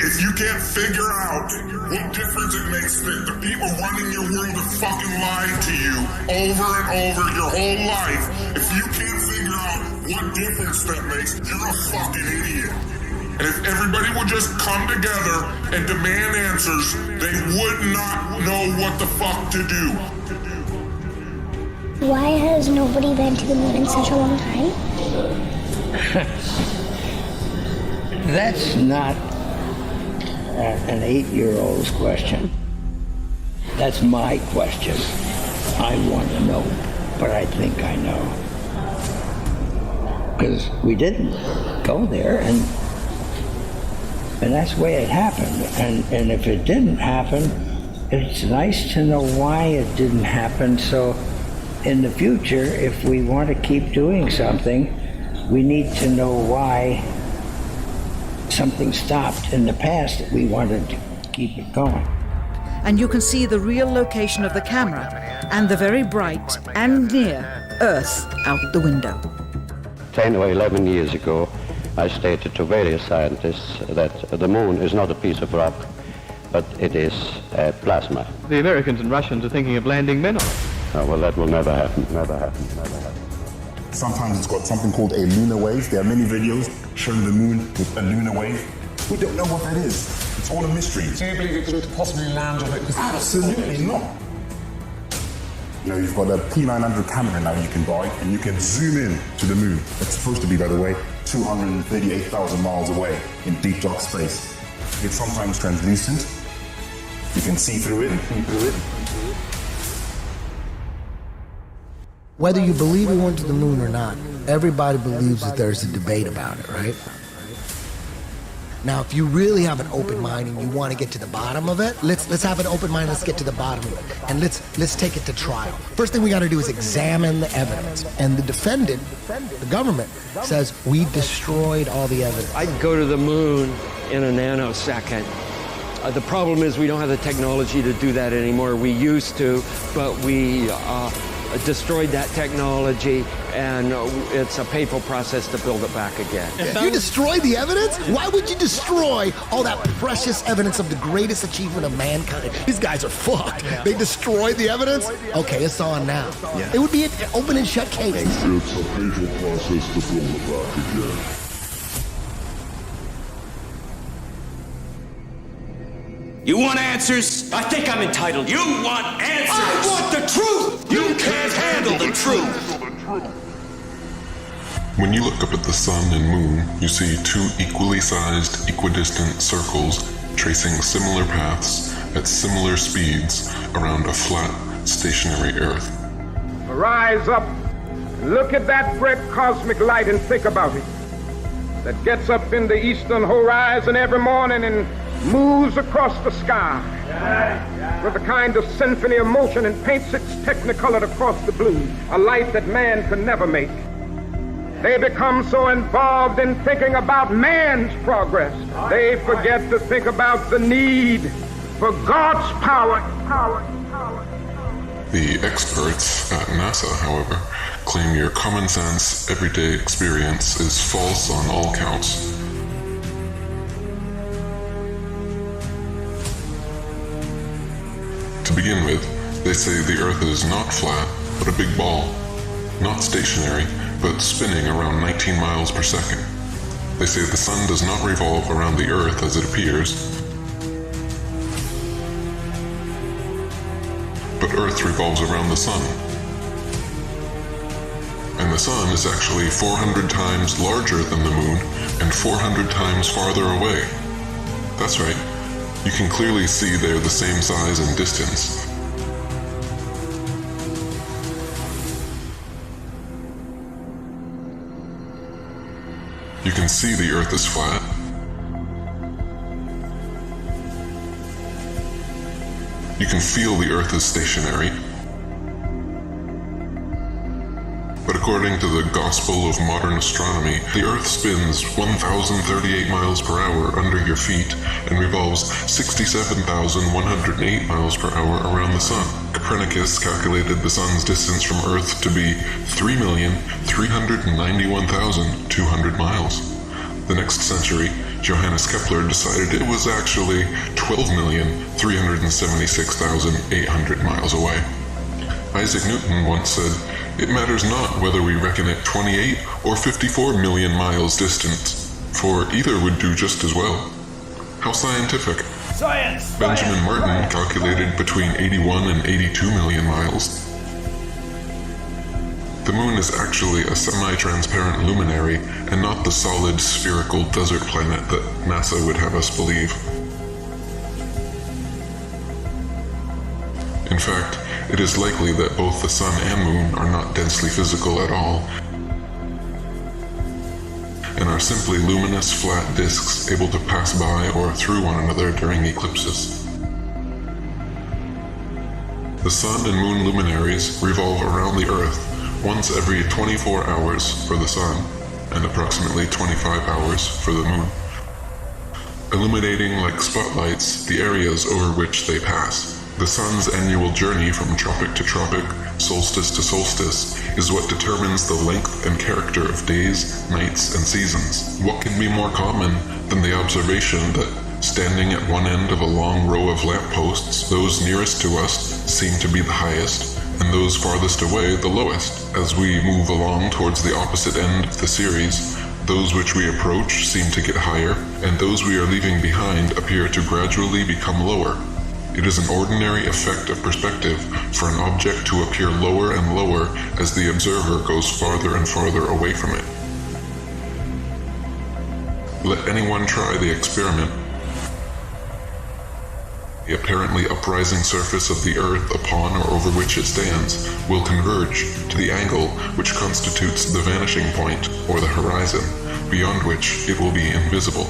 If you can't figure out what difference it makes, that the people running your world have fucking lied to you over and over your whole life, if you can't figure out what difference that makes, you're a fucking idiot. And if everybody would just come together and demand answers, they would not know what the fuck to do. Why has nobody been to the moon in such a long time? That's not an 8-year-old's question. That's my question. I want to know, but I think I know. Because we didn't go there, and that's the way it happened. And if it didn't happen, it's nice to know why it didn't happen. So in the future, if we want to keep doing something, we need to know why something stopped in the past that we wanted to keep it going. And you can see the real location of the camera and the very bright and near Earth out the window. 10 or 11 years ago, I stated to various scientists that the moon is not a piece of rock, but it is plasma. The Americans and Russians are thinking of landing men on it. Oh, well, that will never happen, never happen, never happen. Sometimes it's got something called a lunar wave. There are many videos showing the moon with a lunar wave. We don't know what that is. It's all a mystery. Do you believe you could possibly land on it? Absolutely not. You know, you've got a P900 camera now you can buy, and you can zoom in to the moon. It's supposed to be, by the way, 238,000 miles away in deep dark space. It's sometimes translucent. You can see through it. Whether you believe we went to the moon or not, everybody believes that there's a debate about it, right? Now, if you really have an open mind and you want to get to the bottom of it, let's have an open mind. Let's get to the bottom of it, and let's take it to trial. First thing we got to do is examine the evidence. And the defendant, the government, says we destroyed all the evidence. I'd go to the moon in a nanosecond. The problem is we don't have the technology to do that anymore. We used to, but we destroyed that technology, and it's a painful process to build it back again. You destroyed the evidence? Why would you destroy all that precious evidence of the greatest achievement of mankind? These guys are fucked. They destroyed the evidence? Okay, it's on now. It would be an open and shut case. It's a painful process to build it back again. You want answers? I think I'm entitled. You want answers? I want the truth! You can't handle the truth! When you look up at the sun and moon, you see two equally sized, equidistant circles tracing similar paths at similar speeds around a flat, stationary Earth. Rise up, look at that great cosmic light and think about it. That gets up in the eastern horizon every morning and moves across the sky with a kind of symphony of motion and paints its technicolor across the blue, a light that man could never make. They become so involved in thinking about man's progress, they forget to think about the need for God's power. The experts at NASA, however, claim your common sense, everyday experience is false on all counts. To begin with, they say the Earth is not flat, but a big ball. Not stationary, but spinning around 19 miles per second. They say the Sun does not revolve around the Earth as it appears, but Earth revolves around the Sun. And the Sun is actually 400 times larger than the Moon and 400 times farther away. That's right. You can clearly see they're the same size and distance. You can see the Earth is flat. You can feel the Earth is stationary. But according to the Gospel of Modern Astronomy, the Earth spins 1,038 miles per hour under your feet and revolves 67,108 miles per hour around the Sun. Copernicus calculated the Sun's distance from Earth to be 3,391,200 miles. The next century, Johannes Kepler decided it was actually 12,376,800 miles away. Isaac Newton once said, "It matters not whether we reckon it 28 or 54 million miles distant, for either would do just as well." How scientific. Science! Benjamin Martin calculated between 81 and 82 million miles. The Moon is actually a semi-transparent luminary and not the solid spherical desert planet that NASA would have us believe. In fact, it is likely that both the Sun and Moon are not densely physical at all, and are simply luminous flat disks able to pass by or through one another during eclipses. The Sun and Moon luminaries revolve around the Earth once every 24 hours for the Sun and approximately 25 hours for the Moon, illuminating like spotlights the areas over which they pass. The Sun's annual journey from tropic to tropic, solstice to solstice, is what determines the length and character of days, nights, and seasons. What can be more common than the observation that, standing at one end of a long row of lampposts, those nearest to us seem to be the highest, and those farthest away the lowest. As we move along towards the opposite end of the series, those which we approach seem to get higher, and those we are leaving behind appear to gradually become lower. It is an ordinary effect of perspective for an object to appear lower and lower as the observer goes farther and farther away from it. Let anyone try the experiment. The apparently uprising surface of the Earth upon or over which it stands will converge to the angle which constitutes the vanishing point, or the horizon, beyond which it will be invisible.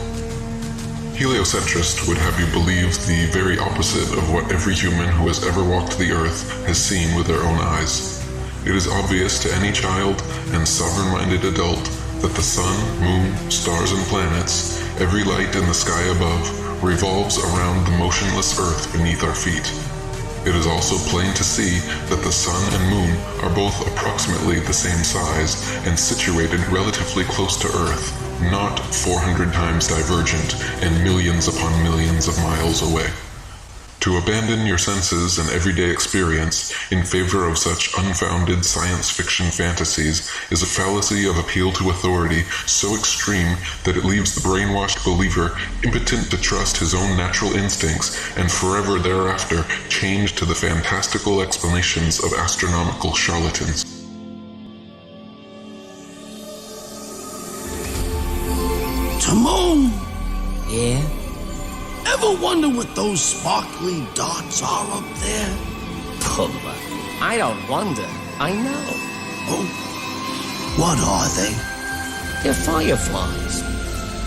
Heliocentrists would have you believe the very opposite of what every human who has ever walked the Earth has seen with their own eyes. It is obvious to any child and sovereign-minded adult that the Sun, Moon, stars, and planets, every light in the sky above, revolves around the motionless Earth beneath our feet. It is also plain to see that the sun and moon are both approximately the same size and situated relatively close to Earth, not 400 times divergent and millions upon millions of miles away. To abandon your senses and everyday experience in favor of such unfounded science fiction fantasies is a fallacy of appeal to authority so extreme that it leaves the brainwashed believer impotent to trust his own natural instincts and forever thereafter chained to the fantastical explanations of astronomical charlatans. Timon! Yeah? Ever wonder what those sparkly dots are up there? Pumba. I don't wonder. I know. Oh, what are they? They're fireflies.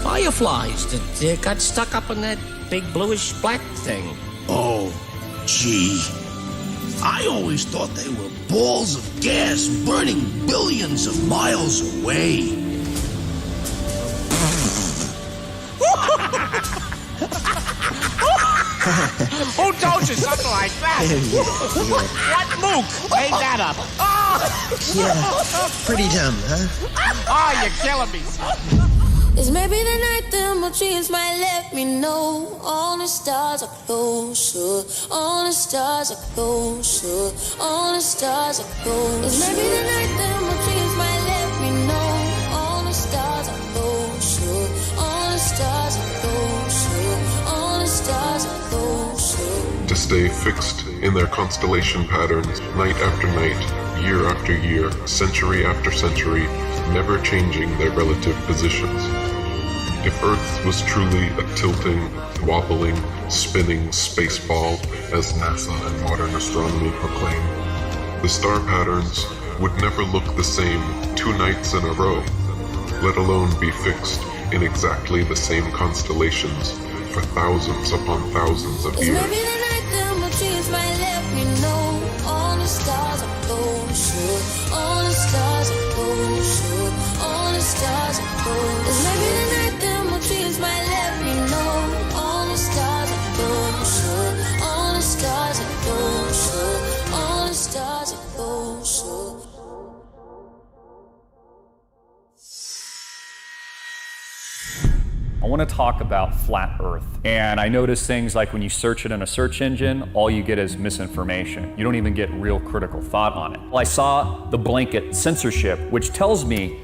Fireflies that got stuck up in that big bluish black thing. Oh, gee. I always thought they were balls of gas burning billions of miles away. Who told you something like that? What mook made that up? Yeah, pretty dumb, huh? Oh, you're killing me. It's maybe the night that my dreams might let me know. All the stars are closer. All the stars are closer. All the stars are closer. It's maybe the night that my dreams might let me know. All the stars are closer. All the stars are closer. All the stars are closer. To stay fixed in their constellation patterns night after night, year after year, century after century, never changing their relative positions. If Earth was truly a tilting, wobbling, spinning space ball, as NASA and modern astronomy proclaim, the star patterns would never look the same 2 nights in a row, let alone be fixed in exactly the same constellations for thousands upon thousands of years. Maybe the night that my dreams might let me know. All the stars are closer. All the stars are closer. All the stars are closer. Maybe the night that my dreams might let me know. All the stars are closer. All the stars are closer. All the stars are closer. I want to talk about flat Earth. And I notice things like when you search it in a search engine, all you get is misinformation. You don't even get real critical thought on it. Well, I saw the blanket censorship, which tells me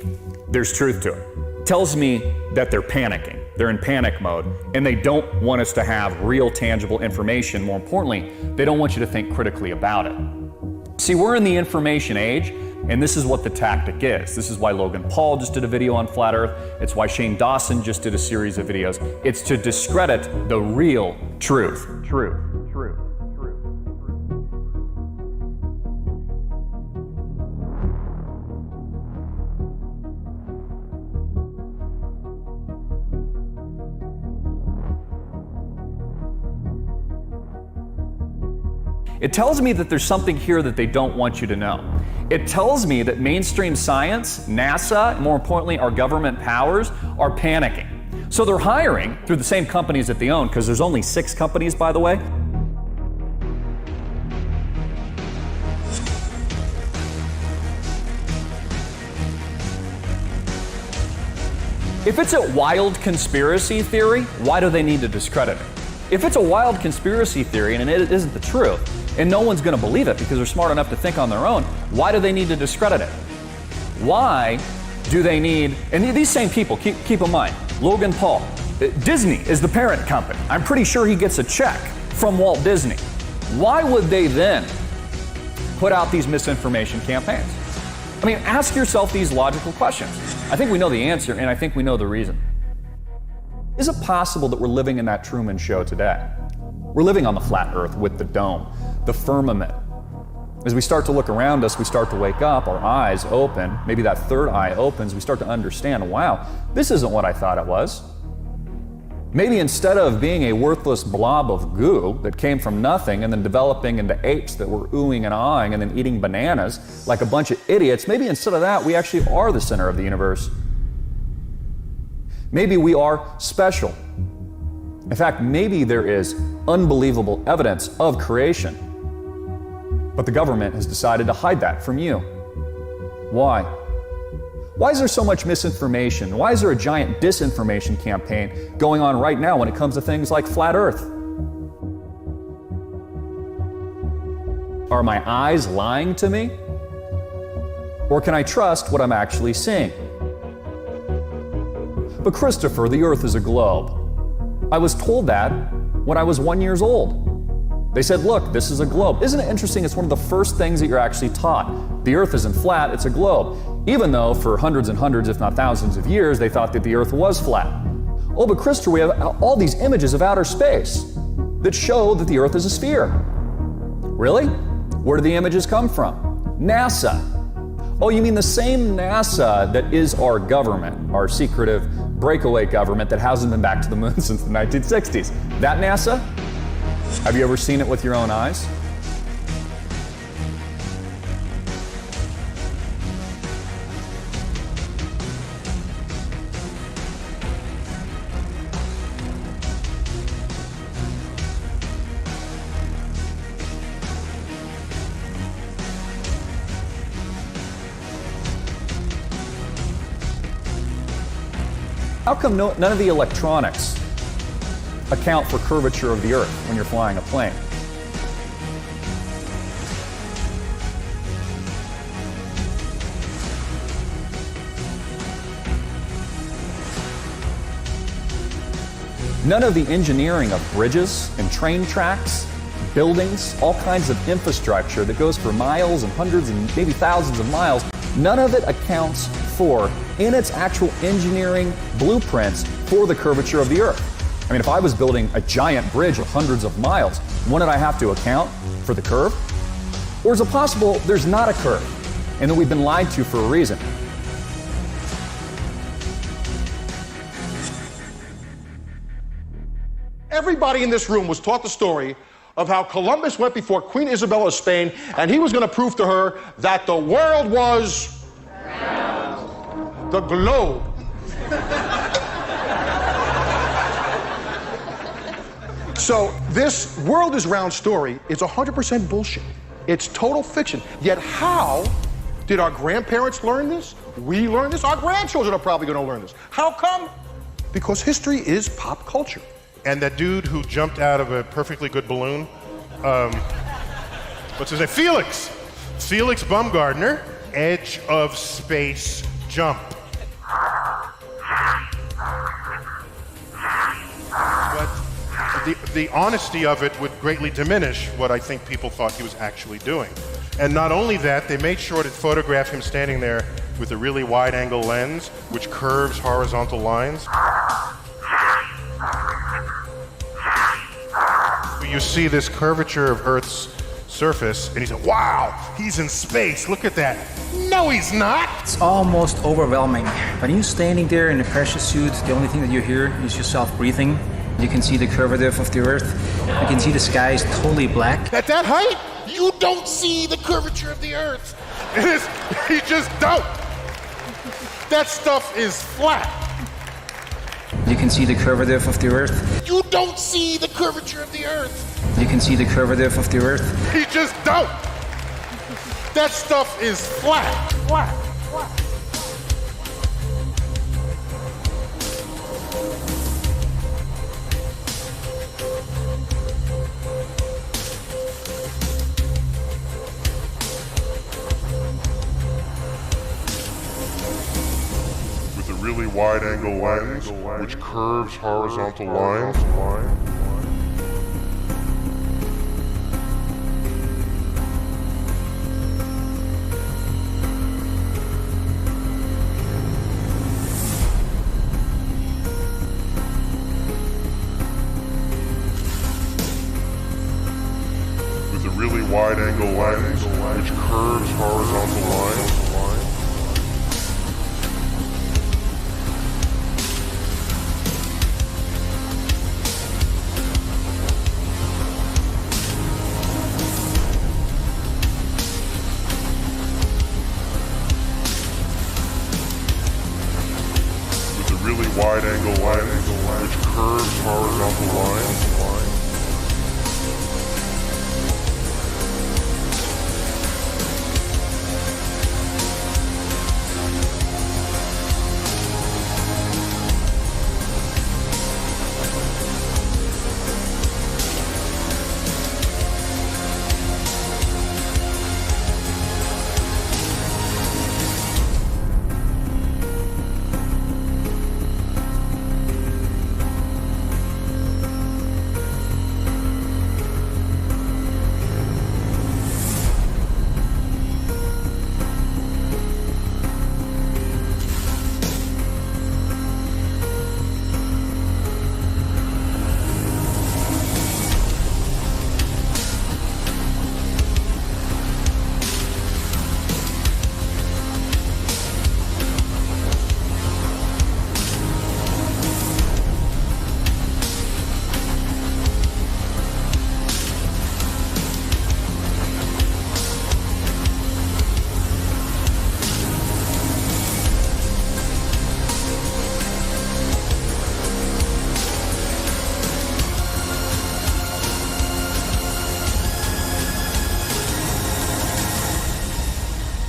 there's truth to it. It tells me that they're panicking. They're in panic mode, and they don't want us to have real tangible information. More importantly, they don't want you to think critically about it. See, we're in the information age, and this is what the tactic is. This is why Logan Paul just did a video on flat Earth. It's why Shane Dawson just did a series of videos. It's to discredit the real truth. Truth. It tells me that there's something here that they don't want you to know. It tells me that mainstream science, NASA, and more importantly, our government powers are panicking. So they're hiring through the same companies that they own, because there's only 6 companies, by the way. If it's a wild conspiracy theory, why do they need to discredit it? If it's a wild conspiracy theory and it isn't the truth, and no one's going to believe it because they're smart enough to think on their own, why do they need to discredit it? Why do they need, and these same people, keep in mind, Logan Paul, Disney is the parent company. I'm pretty sure he gets a check from Walt Disney. Why would they then put out these misinformation campaigns? I mean, ask yourself these logical questions. I think we know the answer, and I think we know the reason. Is it possible that we're living in that Truman Show today? We're living on the flat Earth with the dome, the firmament. As we start to look around us, we start to wake up, our eyes open, maybe that third eye opens, we start to understand, wow, this isn't what I thought it was. Maybe instead of being a worthless blob of goo that came from nothing and then developing into apes that were oohing and aahing and then eating bananas like a bunch of idiots, maybe instead of that, we actually are the center of the universe. Maybe we are special. In fact, maybe there is unbelievable evidence of creation, but the government has decided to hide that from you. Why? Why is there so much misinformation? Why is there a giant disinformation campaign going on right now when it comes to things like flat Earth? Are my eyes lying to me? Or can I trust what I'm actually seeing? But Christopher, the Earth is a globe. I was told that when I was 1 year old. They said, look, this is a globe. Isn't it interesting? It's one of the first things that you're actually taught. The Earth isn't flat, it's a globe. Even though for hundreds and hundreds, if not thousands of years, they thought that the Earth was flat. Oh, but Christopher, we have all these images of outer space that show that the Earth is a sphere. Really? Where do the images come from? NASA. Oh, you mean the same NASA that is our government, our secretive breakaway government that hasn't been back to the moon since the 1960s. That NASA? Have you ever seen it with your own eyes? How come none of the electronics account for curvature of the Earth when you're flying a plane? None of the engineering of bridges and train tracks, buildings, all kinds of infrastructure that goes for miles and hundreds and maybe thousands of miles, none of it accounts for, in its actual engineering blueprints, for the curvature of the Earth. I mean, if I was building a giant bridge of hundreds of miles, wouldn't I have to account for the curve? Or is it possible there's not a curve and that we've been lied to for a reason? Everybody in this room was taught the story of how Columbus went before Queen Isabella of Spain and he was going to prove to her that the world was round. The globe. So this world is round story is 100% bullshit. It's total fiction. Yet how did our grandparents learn this? We learned this? Our grandchildren are probably going to learn this. How come? Because history is pop culture. And that dude who jumped out of a perfectly good balloon, what's his name? Felix Baumgartner, edge of space jump. But the honesty of it would greatly diminish what I think people thought he was actually doing. And not only that, they made sure to photograph him standing there with a really wide-angle lens, which curves horizontal lines. You see this curvature of Earth's surface, and he said, wow, he's in space, look at that. No, he's not. It's almost overwhelming. When you're standing there in a pressure suit, the only thing that you hear is yourself breathing. You can see the curvature of the Earth. You can see the sky is totally black. At that height, you don't see the curvature of the Earth. You just don't. That stuff is flat. You can see the curvature of the Earth. You don't see the curvature of the Earth. You can see the curvature of the Earth. You just don't. That stuff is flat, flat, flat. With a really wide-angle lens, which curves horizontal lines. With a really wide-angle lens, which curves horizontal lines. Really wide-angle lens, which curves horizontal lines.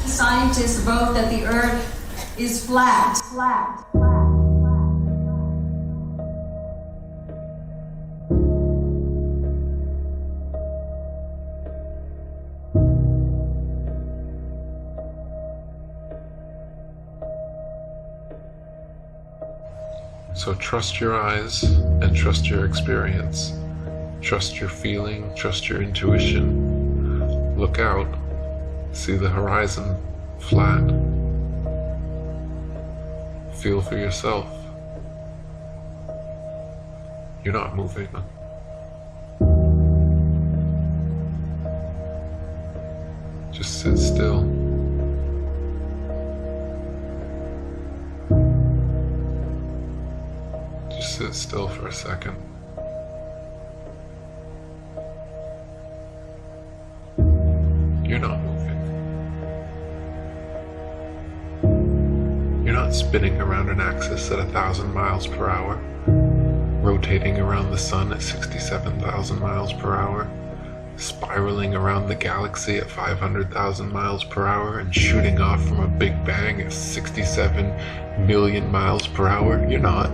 Scientists vote that the Earth is flat. So trust your eyes and trust your experience. Trust your feeling, trust your intuition. Look out, see the horizon flat. Feel for yourself. You're not moving. Just sit still. Just sit still for a second. You're not moving. You're not spinning around an axis at 1,000 miles per hour, rotating around the sun at 67,000 miles per hour, spiraling around the galaxy at 500,000 miles per hour, and shooting off from a Big Bang at 67 million miles per hour. You're not.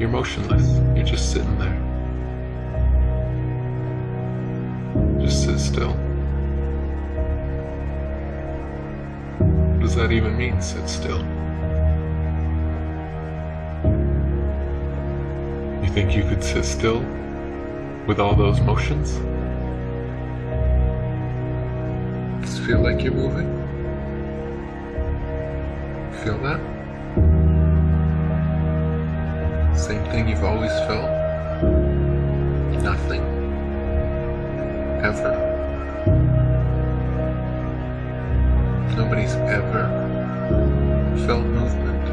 You're motionless. You're just sitting there. Just sit still. What does that even mean, sit still? You think you could sit still with all those motions? Does it feel like you're moving? Feel that? Same thing you've always felt? Nothing. Ever. Nobody's ever felt movement.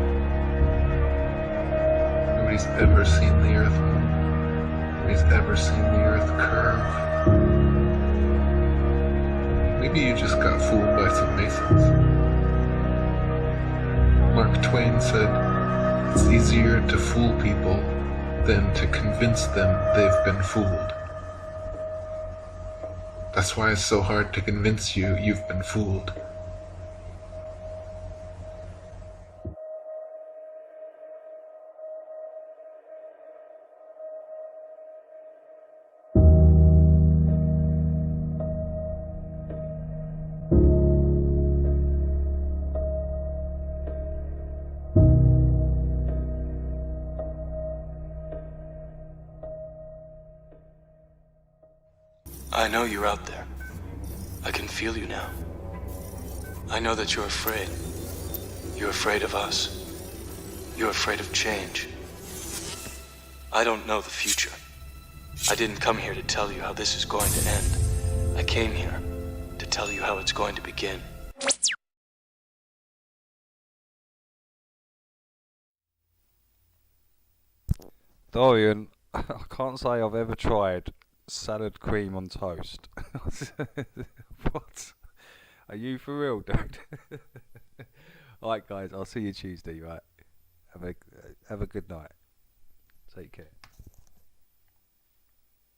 Nobody's ever seen the earth move. Nobody's ever seen the earth curve. Maybe you just got fooled by some Masons. Mark Twain said, "It's easier to fool people than to convince them they've been fooled." That's why it's so hard to convince you you've been fooled. I know you're out there. I can feel you now. I know that you're afraid. You're afraid of us. You're afraid of change. I don't know the future. I didn't come here to tell you how this is going to end. I came here to tell you how it's going to begin. Dorian, I can't say I've ever tried salad cream on toast. What? Are you for real, dude? Alright guys, I'll see you Tuesday, right? Have a good night. Take care.